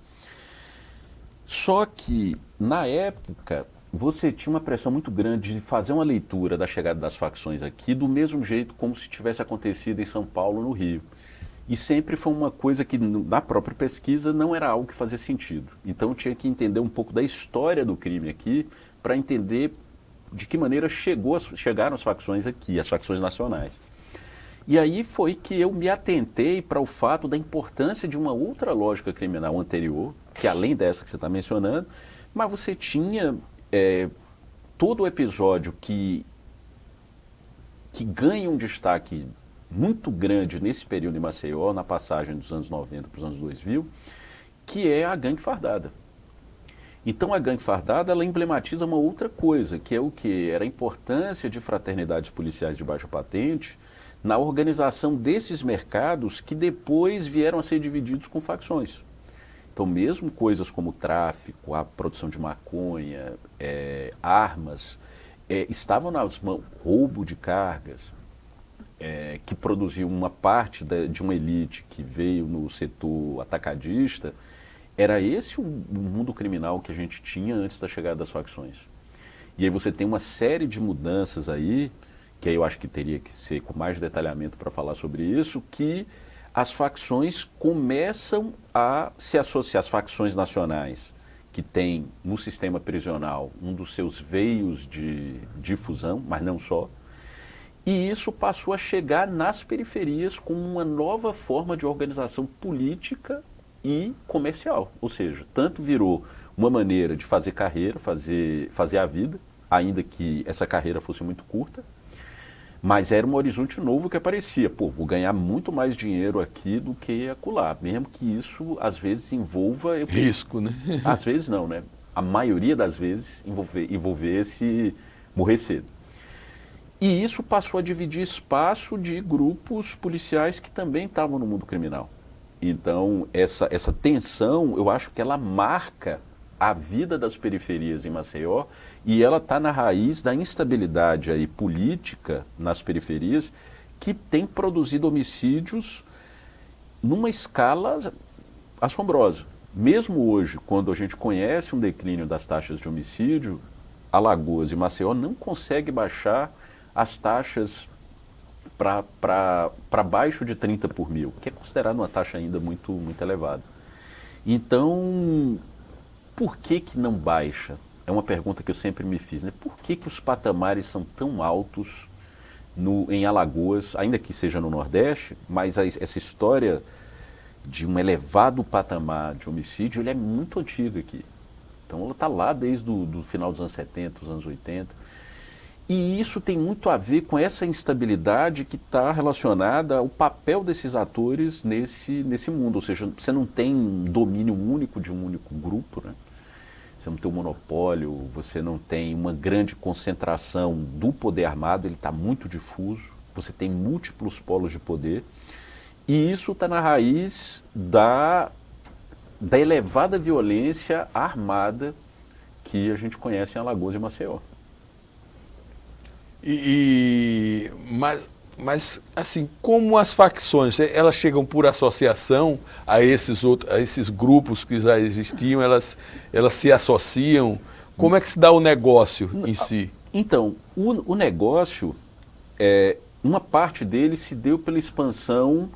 Só que, na época, você tinha uma pressão muito grande de fazer uma leitura da chegada das facções aqui do mesmo jeito como se tivesse acontecido em São Paulo, no Rio. E sempre foi uma coisa que, na própria pesquisa, não era algo que fazia sentido. Então, eu tinha que entender um pouco da história do crime aqui para entender de que maneira chegaram as facções aqui, as facções nacionais. E aí foi que eu me atentei para o fato da importância de uma outra lógica criminal anterior, que além dessa que você está mencionando, mas você tinha todo o episódio que ganha um destaque muito grande nesse período em Maceió, na passagem dos anos 90 para os anos 2000, que é a gangue fardada. Então a gangue fardada, ela emblematiza uma outra coisa, que é o quê? Era a importância de fraternidades policiais de baixa patente na organização desses mercados que depois vieram a ser divididos com facções. Então mesmo coisas como tráfico, a produção de maconha, armas, estavam nas mãos, roubo de cargas, que produziu uma parte de uma elite que veio no setor atacadista. Era esse o mundo criminal que a gente tinha antes da chegada das facções. E aí você tem uma série de mudanças aí, que aí eu acho que teria que ser com mais detalhamento para falar sobre isso, que as facções começam a se associar, as facções nacionais, que tem no sistema prisional um dos seus veios de difusão, mas não só. E isso passou a chegar nas periferias com uma nova forma de organização política e comercial. Ou seja, tanto virou uma maneira de fazer carreira, fazer a vida, ainda que essa carreira fosse muito curta, mas era um horizonte novo que aparecia. Pô, vou ganhar muito mais dinheiro aqui do que acolá, mesmo que isso às vezes envolva... risco, né? Às vezes não, né? A maioria das vezes envolvesse morrer cedo. E isso passou a dividir espaço de grupos policiais que também estavam no mundo criminal. Então, essa tensão, eu acho que ela marca a vida das periferias em Maceió, e ela está na raiz da instabilidade aí política nas periferias, que tem produzido homicídios numa escala assombrosa. Mesmo hoje, quando a gente conhece um declínio das taxas de homicídio, Alagoas e Maceió não consegue baixar as taxas para baixo de 30 por mil, que é considerado uma taxa ainda muito, muito elevada. Então, por que não baixa? É uma pergunta que eu sempre me fiz, né? Por que os patamares são tão altos em Alagoas, ainda que seja no Nordeste, mas essa história de um elevado patamar de homicídio, ele é muito antiga aqui. Então ela está lá desde o final dos anos 70, dos anos 80. E isso tem muito a ver com essa instabilidade que está relacionada ao papel desses atores nesse mundo. Ou seja, você não tem um domínio único de um único grupo, né? Você não tem um monopólio, você não tem uma grande concentração do poder armado, ele está muito difuso, você tem múltiplos polos de poder. E isso está na raiz da elevada violência armada que a gente conhece em Alagoas e Maceió. Mas, assim, como as facções, elas chegam por associação a esses grupos que já existiam, elas se associam? Como é que se dá o negócio em si? Então, o negócio, uma parte dele se deu pela expansão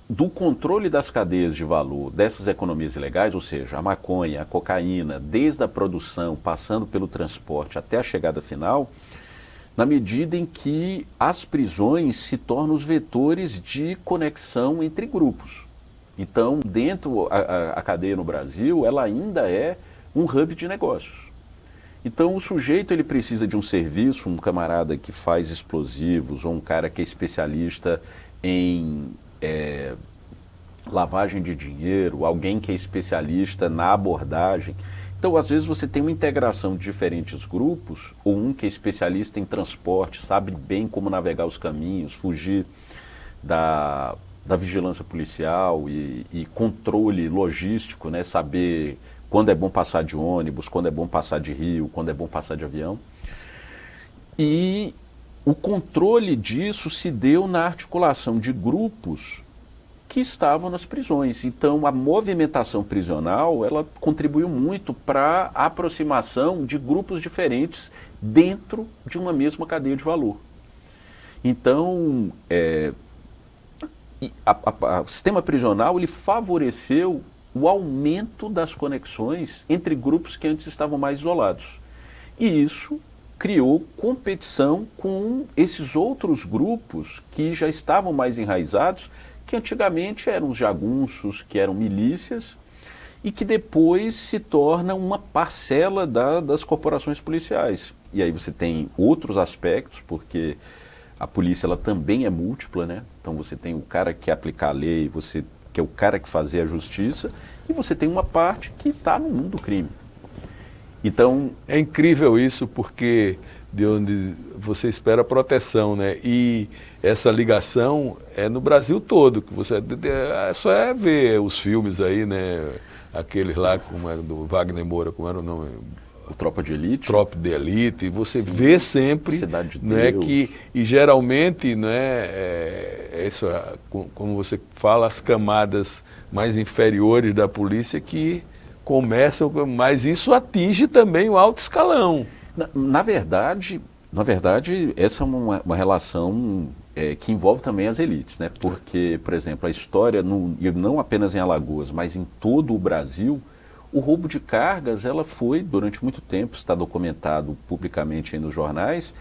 do controle das cadeias de valor dessas economias ilegais, ou seja, a maconha, a cocaína, desde a produção, passando pelo transporte até a chegada final, na medida em que as prisões se tornam os vetores de conexão entre grupos. Então, dentro a cadeia no Brasil, ela ainda é um hub de negócios. Então, o sujeito ele precisa de um serviço, um camarada que faz explosivos, ou um cara que é especialista em lavagem de dinheiro, alguém que é especialista na abordagem. Então, às vezes, você tem uma integração de diferentes grupos, ou um que é especialista em transporte, sabe bem como navegar os caminhos, fugir da vigilância policial e controle logístico, né? Saber quando é bom passar de ônibus, quando é bom passar de rio, quando é bom passar de avião. E o controle disso se deu na articulação de grupos que estavam nas prisões. Então, a movimentação prisional, ela contribuiu muito para a aproximação de grupos diferentes dentro de uma mesma cadeia de valor. Então, o sistema prisional, ele favoreceu o aumento das conexões entre grupos que antes estavam mais isolados. E isso criou competição com esses outros grupos que já estavam mais enraizados, que antigamente eram os jagunços, que eram milícias, e que depois se torna uma parcela das corporações policiais. E aí você tem outros aspectos, porque a polícia ela também é múltipla, né? Então você tem o cara que aplica a lei, você que é o cara que fazia a justiça, e você tem uma parte que está no mundo do crime. Então, é incrível isso, porque de onde você espera proteção, né? E essa ligação é no Brasil todo, que você só é ver os filmes aí, né? Aqueles lá, como era do Wagner Moura, como era o nome? O Tropa de Elite. Tropa de Elite, você vê sempre, Cidade de né, Deus. e geralmente, né, isso, como você fala, as camadas mais inferiores da polícia que começam, mas isso atinge também o alto escalão. Na verdade, essa é uma relação que envolve também as elites, né? Porque, por exemplo, a história, não apenas em Alagoas, mas em todo o Brasil, o roubo de cargas, ela foi, durante muito tempo, está documentado publicamente aí nos jornais,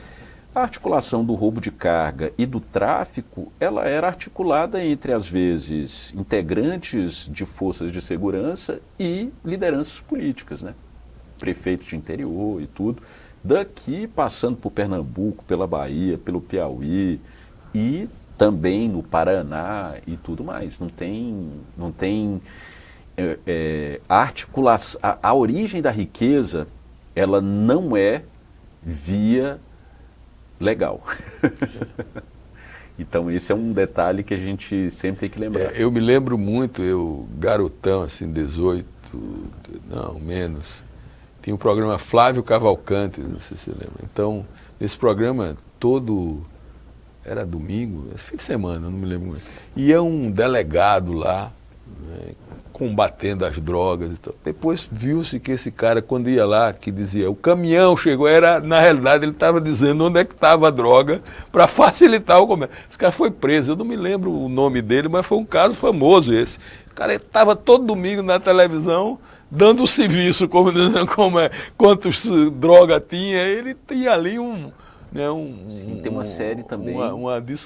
a articulação do roubo de carga e do tráfico, ela era articulada entre, às vezes, integrantes de forças de segurança e lideranças políticas, né? Prefeitos de interior e tudo, daqui passando por Pernambuco, pela Bahia, pelo Piauí e também no Paraná e tudo mais. Não tem a articulação, a origem da riqueza, ela não é via legal. Então esse é um detalhe que a gente sempre tem que lembrar. Eu me lembro muito, eu garotão, assim, 18, não, menos, tinha um programa Flávio Cavalcante, não sei se você lembra. Então, nesse programa era domingo, fim de semana, não me lembro muito. Ia um delegado lá, né, combatendo as drogas e tal. Depois viu-se que esse cara, quando ia lá, que dizia, o caminhão chegou, na realidade ele estava dizendo onde é que estava a droga para facilitar o comércio. Esse cara foi preso, eu não me lembro o nome dele, mas foi um caso famoso esse. O cara estava todo domingo na televisão, dando o serviço, quantos droga tinha, ele tinha ali Sim, tem uma série também.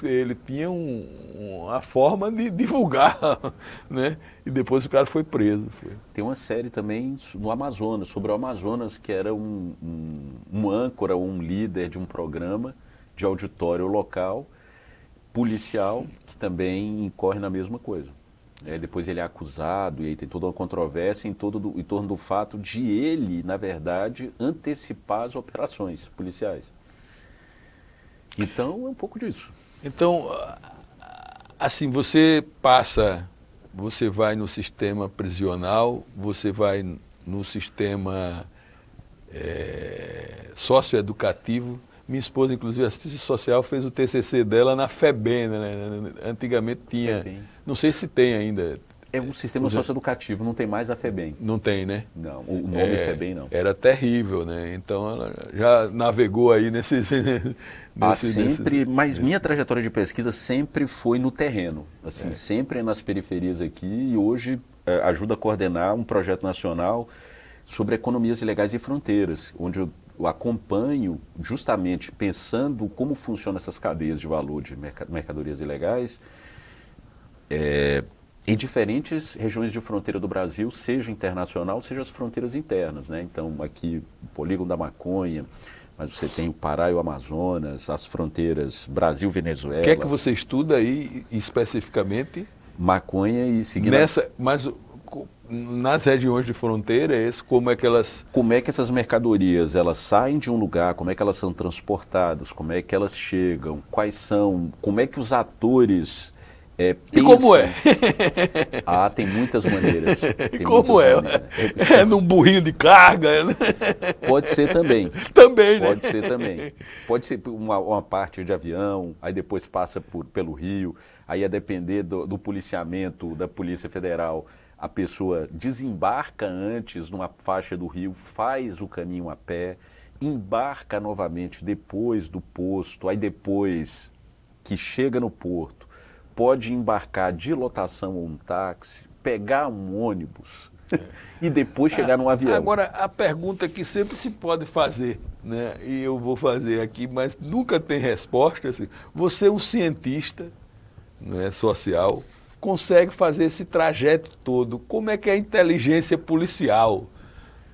Ele tinha uma forma de divulgar, né? E depois o cara foi preso. Tem uma série também no Amazonas, sobre o Amazonas, que era um âncora, um líder de um programa de auditório local, policial, que também incorre na mesma coisa. Depois ele é acusado e aí tem toda uma controvérsia em torno do fato de ele, na verdade, antecipar as operações policiais. Então, é um pouco disso. Então, assim, você passa você vai no sistema prisional, você vai no sistema socioeducativo. Minha esposa, inclusive, assistente social, fez o TCC dela na FEBEM, né? Antigamente tinha, FEBEM. Não sei se tem ainda. É um sistema socioeducativo, não tem mais a FEBEM. Não tem, né? Não, o nome FEBEM não. Era terrível, né? Então ela já navegou aí nesse... Mas minha trajetória de pesquisa sempre foi no terreno, assim, sempre nas periferias aqui, e hoje ajuda a coordenar um projeto nacional sobre economias ilegais e fronteiras, onde eu acompanho justamente pensando como funcionam essas cadeias de valor de mercadorias ilegais em diferentes regiões de fronteira do Brasil, seja internacional, seja as fronteiras internas, né? Então, aqui, o Polígono da Maconha, mas você tem o Pará e o Amazonas, as fronteiras Brasil-Venezuela. O que é que você estuda aí, especificamente? Maconha e seguindo... Mas nas regiões de fronteira, como é que elas... Como é que essas mercadorias, elas saem de um lugar, como é que elas são transportadas, como é que elas chegam, como é que os atores... E como é? Tem muitas maneiras. Como é? É num burrinho de carga? Pode ser também. Também, né? Pode ser também. Pode ser uma parte de avião, aí depois passa pelo rio, aí a depender do policiamento da Polícia Federal, a pessoa desembarca antes numa faixa do rio, faz o caminho a pé, embarca novamente depois do posto, aí depois que chega no porto, pode embarcar de lotação ou um táxi, pegar um ônibus e depois chegar num avião. Agora, a pergunta que sempre se pode fazer, né? E eu vou fazer aqui, mas nunca tem resposta. Assim, você é um cientista, né, social, consegue fazer esse trajeto todo. Como é que a inteligência policial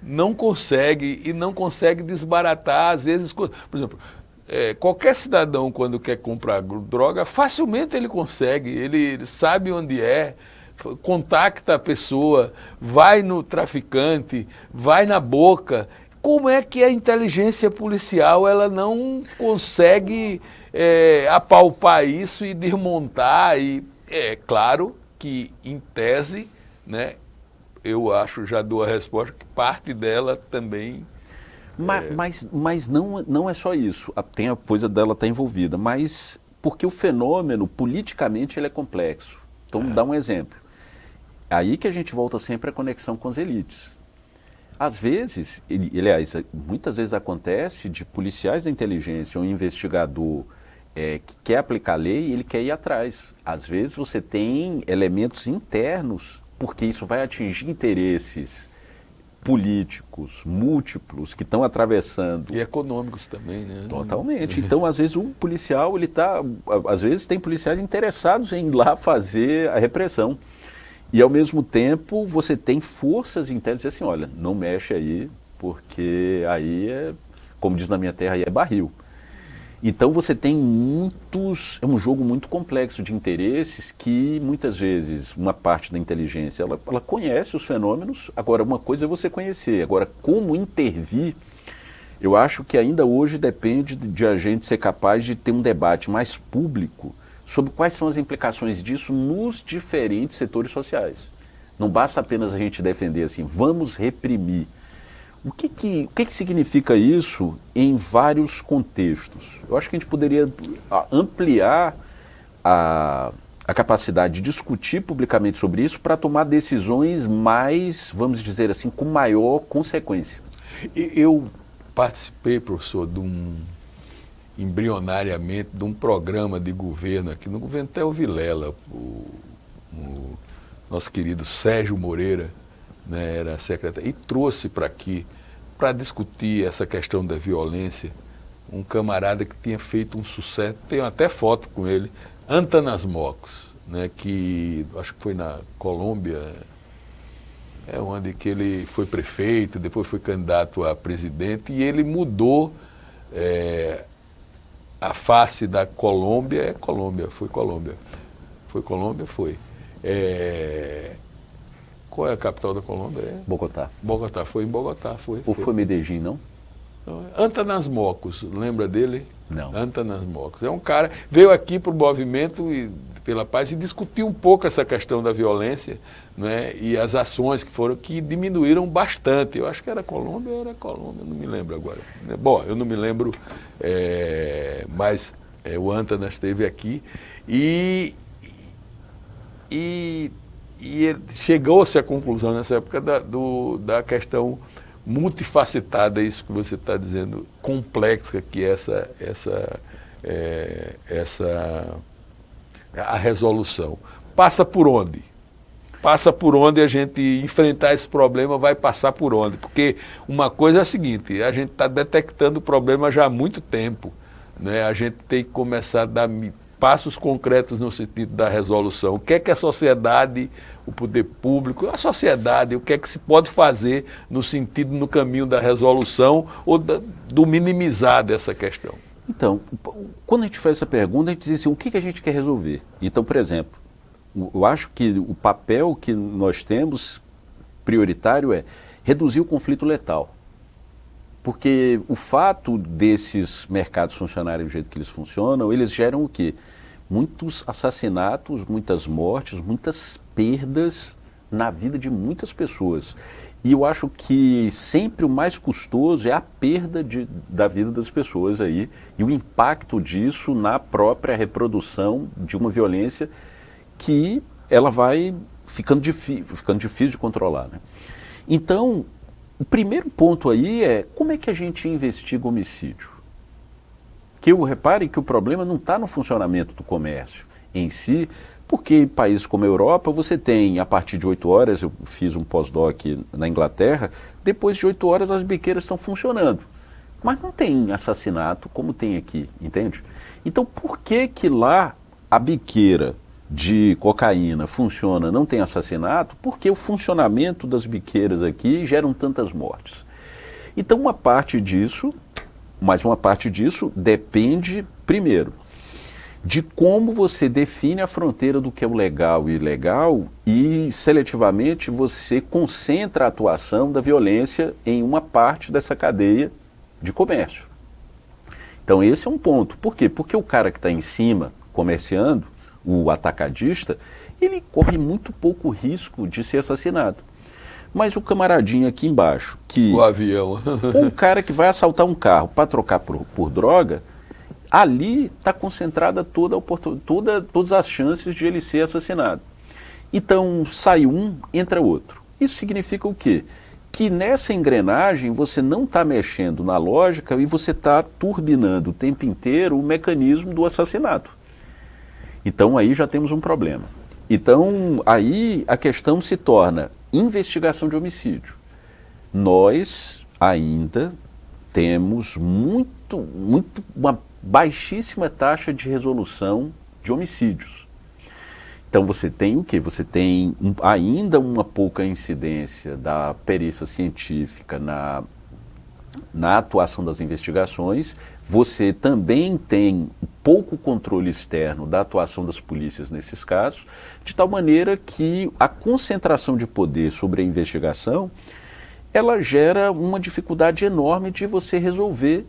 não consegue e não consegue desbaratar, às vezes, por exemplo... qualquer cidadão, quando quer comprar droga, facilmente ele consegue, ele sabe onde contacta a pessoa, vai no traficante, vai na boca. Como é que a inteligência policial ela não consegue apalpar isso e desmontar? E é claro que, em tese, né, eu acho, já dou a resposta, que parte dela também... Mas não é só isso, tem a coisa dela estar envolvida, mas porque o fenômeno, politicamente, ele é complexo. Então, dá um exemplo. Aí que a gente volta sempre à conexão com as elites. Às vezes, aliás, muitas vezes acontece de policiais da inteligência ou investigador que quer aplicar a lei e ele quer ir atrás. Às vezes você tem elementos internos, porque isso vai atingir interesses políticos, múltiplos, que estão atravessando... E econômicos também, né? Totalmente. Então, às vezes, o policial, às vezes tem policiais interessados em ir lá fazer a repressão. E, ao mesmo tempo, você tem forças internas que dizem assim, olha, não mexe aí, porque aí como diz na minha terra, aí é barril. Então você tem é um jogo muito complexo de interesses que muitas vezes uma parte da inteligência ela conhece os fenômenos, agora uma coisa é você conhecer, agora como intervir, eu acho que ainda hoje depende de a gente ser capaz de ter um debate mais público sobre quais são as implicações disso nos diferentes setores sociais. Não basta apenas a gente defender assim, vamos reprimir. O que significa isso em vários contextos? Eu acho que a gente poderia ampliar a capacidade de discutir publicamente sobre isso para tomar decisões mais, vamos dizer assim, com maior consequência. Eu participei, professor, embrionariamente de um programa de governo aqui no governo Theo Vilela, o nosso querido Sérgio Moreira, né, era secretário, e trouxe para aqui, para discutir essa questão da violência, um camarada que tinha feito um sucesso, tenho até foto com ele, Antanas Mocos, né, que acho que foi na Colômbia, onde que ele foi prefeito, depois foi candidato a presidente, e ele mudou a face da Colômbia. Foi Colômbia. Qual é a capital da Colômbia? Bogotá. Bogotá, foi em Bogotá. Ou foi Medellín, não? Antanas Mocos, lembra dele? Não. Antanas Mocos. É um cara, veio aqui para o Movimento pela Paz e discutiu um pouco essa questão da violência, né, e as ações que diminuíram bastante. Eu acho que era Colômbia, não me lembro agora. Bom, eu não me lembro, mas o Antanas esteve aqui e chegou-se à conclusão nessa época da questão multifacetada, isso que você está dizendo, complexa, que a resolução. Passa por onde? Passa por onde a gente enfrentar esse problema, vai passar por onde? Porque uma coisa é a seguinte, a gente está detectando o problema já há muito tempo, né? A gente tem que começar a dar passos concretos no sentido da resolução. O que é que a sociedade, o poder público, a sociedade, o que é que se pode fazer no caminho da resolução ou do minimizar dessa questão? Então, quando a gente faz essa pergunta, a gente diz assim, o que a gente quer resolver? Então, por exemplo, eu acho que o papel que nós temos prioritário é reduzir o conflito letal. Porque o fato desses mercados funcionarem do jeito que eles funcionam, eles geram o quê? Muitos assassinatos, muitas mortes, muitas perdas na vida de muitas pessoas. E eu acho que sempre o mais custoso é a perda da vida das pessoas aí e o impacto disso na própria reprodução de uma violência que ela vai ficando difícil de controlar, né? Então, o primeiro ponto aí é como é que a gente investiga homicídio? Que eu repare que o problema não está no funcionamento do comércio em si, porque em países como a Europa você tem, a partir de 8 horas, eu fiz um pós-doc na Inglaterra, depois de 8 horas as biqueiras estão funcionando. Mas não tem assassinato como tem aqui, entende? Então por que lá a biqueira de cocaína funciona, não tem assassinato? Porque o funcionamento das biqueiras aqui geram tantas mortes. Então uma parte disso depende, primeiro, de como você define a fronteira do que é o legal e ilegal e, seletivamente, você concentra a atuação da violência em uma parte dessa cadeia de comércio. Então esse é um ponto. Por quê? Porque o cara que está em cima, comerciando, o atacadista, ele corre muito pouco risco de ser assassinado. Mas o camaradinho aqui embaixo, o avião, ou o cara que vai assaltar um carro para trocar por droga, ali está concentrada todas as chances de ele ser assassinado. Então, sai um, entra outro. Isso significa o quê? Que nessa engrenagem você não está mexendo na lógica e você está turbinando o tempo inteiro o mecanismo do assassinato. Então, aí já temos um problema. Então, aí a questão se torna investigação de homicídio. Nós ainda temos uma baixíssima taxa de resolução de homicídios. Então você tem o quê? Você tem ainda uma pouca incidência da perícia científica na atuação das investigações. Você também tem pouco controle externo da atuação das polícias nesses casos, de tal maneira que a concentração de poder sobre a investigação, ela gera uma dificuldade enorme de você resolver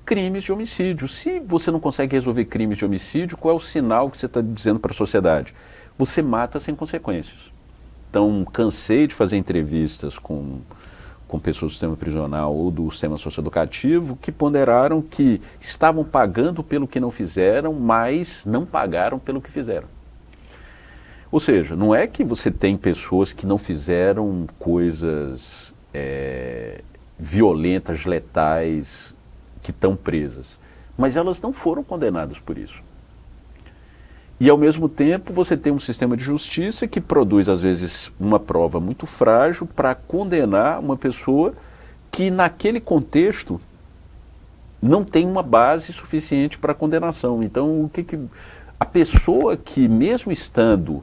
crimes de homicídio. Se você não consegue resolver crimes de homicídio, qual é o sinal que você está dizendo para a sociedade? Você mata sem consequências. Então, cansei de fazer entrevistas com pessoas do sistema prisional ou do sistema socioeducativo que ponderaram que estavam pagando pelo que não fizeram, mas não pagaram pelo que fizeram. Ou seja, não é que você tem pessoas que não fizeram coisas violentas, letais, que estão presas, mas elas não foram condenadas por isso. E ao mesmo tempo você tem um sistema de justiça que produz às vezes uma prova muito frágil para condenar uma pessoa que naquele contexto não tem uma base suficiente para condenação. Então a pessoa que mesmo estando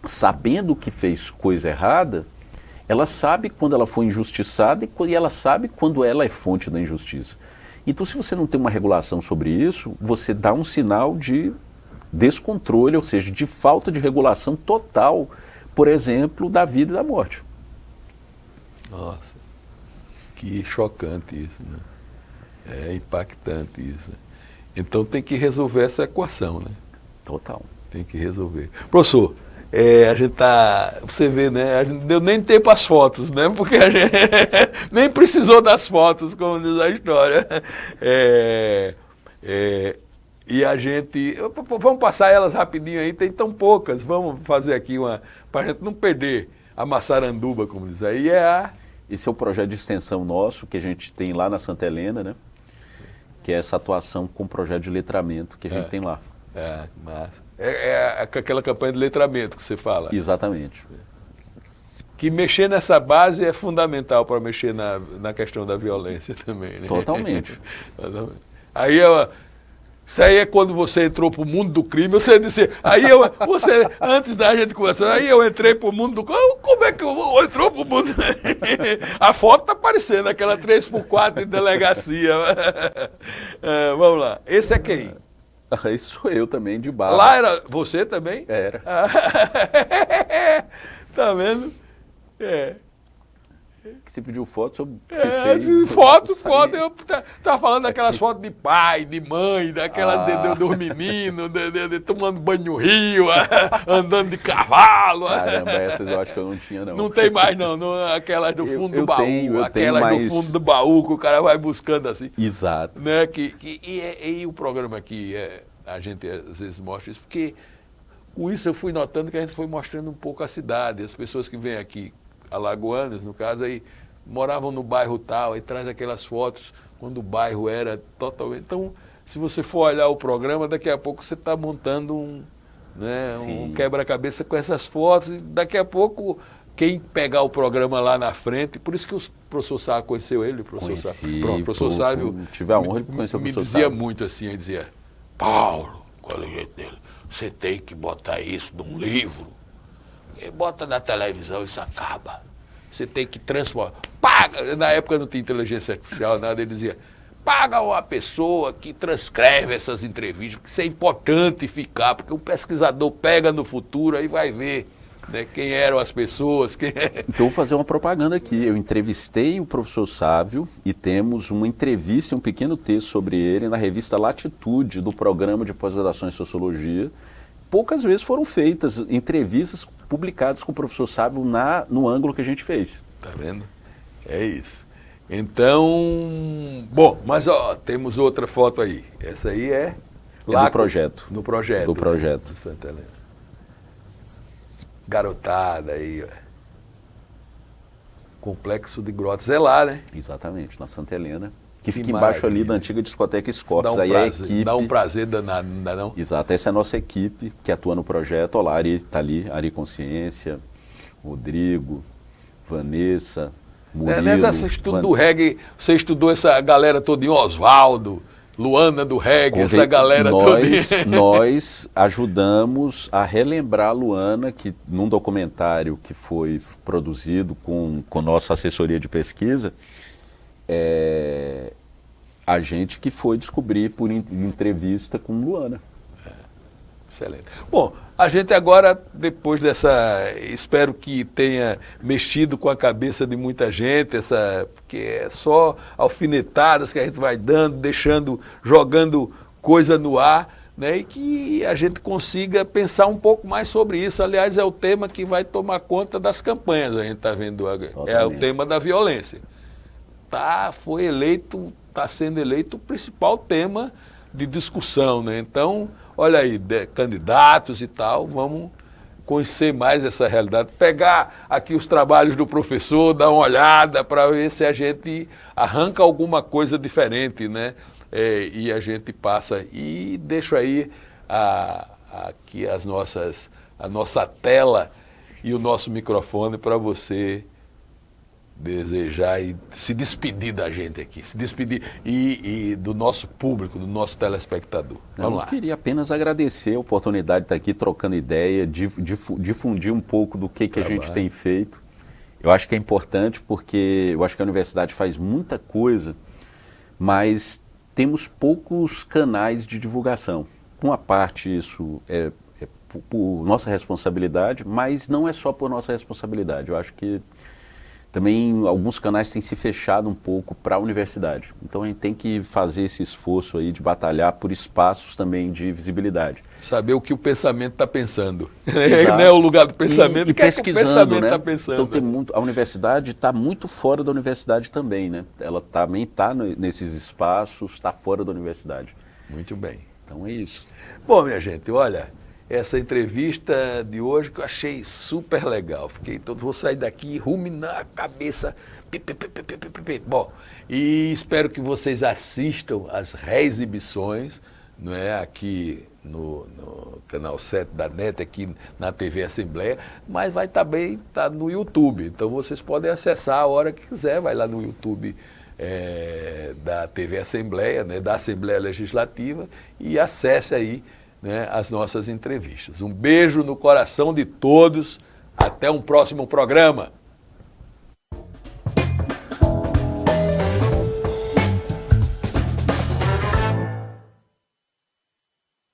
sabendo que fez coisa errada, ela sabe quando ela foi injustiçada e ela sabe quando ela é fonte da injustiça. Então, se você não tem uma regulação sobre isso, você dá um sinal de descontrole, ou seja, de falta de regulação total, por exemplo, da vida e da morte. Nossa. Que chocante isso, né? É impactante isso. Então tem que resolver essa equação, né? Total. Tem que resolver. Professor, a gente tá, você vê, né? A gente não deu nem tempo às fotos, né? Porque a gente nem precisou das fotos, como diz a história. E a gente, vamos passar elas rapidinho aí, tem tão poucas, vamos fazer aqui uma, para a gente não perder a maçaranduba, como diz aí, Esse é o projeto de extensão nosso, que a gente tem lá na Santa Helena, né? Que é essa atuação com o projeto de letramento que a gente tem lá. Massa. Aquela campanha de letramento que você fala. Exatamente. Que mexer nessa base é fundamental para mexer na questão da violência também, né? Totalmente. Aí isso aí é quando você entrou para o mundo do crime, você disse, antes da gente conversar, aí eu entrei para o mundo do crime, como é que eu entrou para o mundo? A foto está aparecendo, aquela 3x4 de delegacia. Vamos lá, esse é quem? Esse sou eu também, de barra. Lá era você também? Era. Tá vendo? Que você pediu foto, foto, eu tava falando daquelas fotos de pai, de mãe, daquelas dos meninos, tomando banho no rio, andando de cavalo. Caramba, essas eu acho que eu não tinha, não. Não tem mais, não aquelas do fundo do baú. Eu tenho mais... do fundo do baú que o cara vai buscando assim. Exato. Né? E o programa aqui, a gente às vezes mostra isso, porque com isso eu fui notando que a gente foi mostrando um pouco a cidade, as pessoas que vêm aqui, alagoanas, no caso, aí moravam no bairro tal, e traz aquelas fotos quando o bairro era totalmente... Então, se você for olhar o programa, daqui a pouco você está montando um quebra-cabeça com essas fotos, e daqui a pouco, quem pegar o programa lá na frente, por isso que o professor Sá conheceu ele, o professor Sá. Pronto, o professor Sávio tive a honra de conhecer o professor Sá. Me dizia muito assim, ele dizia, Paulo, qual é o jeito dele? Você tem que botar isso num livro. Bota na televisão, isso acaba. Você tem que transformar. Paga! Na época não tinha inteligência artificial, nada. Ele dizia, paga uma pessoa que transcreve essas entrevistas, porque isso é importante ficar, porque o pesquisador pega no futuro, aí vai ver, né, quem eram as pessoas. Então vou fazer uma propaganda aqui. Eu entrevistei o professor Sávio e temos uma entrevista, um pequeno texto sobre ele na revista Latitude, do programa de pós-graduação em Sociologia. Poucas vezes foram feitas entrevistas publicadas com o professor Sávio no ângulo que a gente fez. Tá vendo? É isso. Então, bom, mas temos outra foto aí. Essa aí lá do projeto. No projeto. Do projeto. Né? Santa Helena. Garotada aí, Complexo de Grotas. É lá, né? Exatamente, na Santa Helena. Que fica embaixo ali da antiga discoteca Scopes. Aí a equipe... Dá um prazer danado, não dá não? Exato, essa é a nossa equipe que atua no projeto. Olha lá, Ari está ali, Ari Consciência, Rodrigo, Vanessa, Murilo... Nesse estudo do reggae, você estudou essa galera toda em Oswaldo, Luana do reggae, essa galera toda... Nós ajudamos a relembrar a Luana, que num documentário que foi produzido com nossa assessoria de pesquisa... a gente que foi descobrir por entrevista com Luana. Excelente. Bom, a gente agora, depois espero que tenha mexido com a cabeça de muita gente, porque é só alfinetadas que a gente vai dando, jogando coisa no ar, né, e que a gente consiga pensar um pouco mais sobre isso. Aliás, é o tema que vai tomar conta das campanhas, a gente está vendo, é o tema da violência. Está sendo eleito o principal tema de discussão, né? Então, olha aí, candidatos e tal, vamos conhecer mais essa realidade, pegar aqui os trabalhos do professor, dar uma olhada para ver se a gente arranca alguma coisa diferente, né? E a gente passa, e deixo aí aqui a nossa tela e o nosso microfone para você desejar e se despedir da gente aqui, se despedir e do nosso público, do nosso telespectador. Vamos lá. Eu queria apenas agradecer a oportunidade de estar aqui trocando ideia, difundir um pouco do que a gente tem feito. Eu acho que é importante porque eu acho que a universidade faz muita coisa, mas temos poucos canais de divulgação. Uma parte isso é por nossa responsabilidade, mas não é só por nossa responsabilidade. Eu acho que também alguns canais têm se fechado um pouco para a universidade. Então a gente tem que fazer esse esforço aí de batalhar por espaços também de visibilidade. Saber o que o pensamento está pensando. Não é o lugar do pensamento, e pesquisando, que o pensamento né? está pensando. Então a universidade está muito fora da universidade também, né? Ela também está nesses espaços, está fora da universidade. Muito bem. Então é isso. Bom, minha gente, olha, essa entrevista de hoje que eu achei super legal. Vou sair daqui ruminando a cabeça. Bom, e espero que vocês assistam as reexibições, não é, aqui no canal 7 da NET, aqui na TV Assembleia, mas vai também estar no YouTube. Então vocês podem acessar a hora que quiser, vai lá no YouTube da TV Assembleia, né, da Assembleia Legislativa, e acesse aí, né, as nossas entrevistas. Um beijo no coração de todos. Até um próximo programa.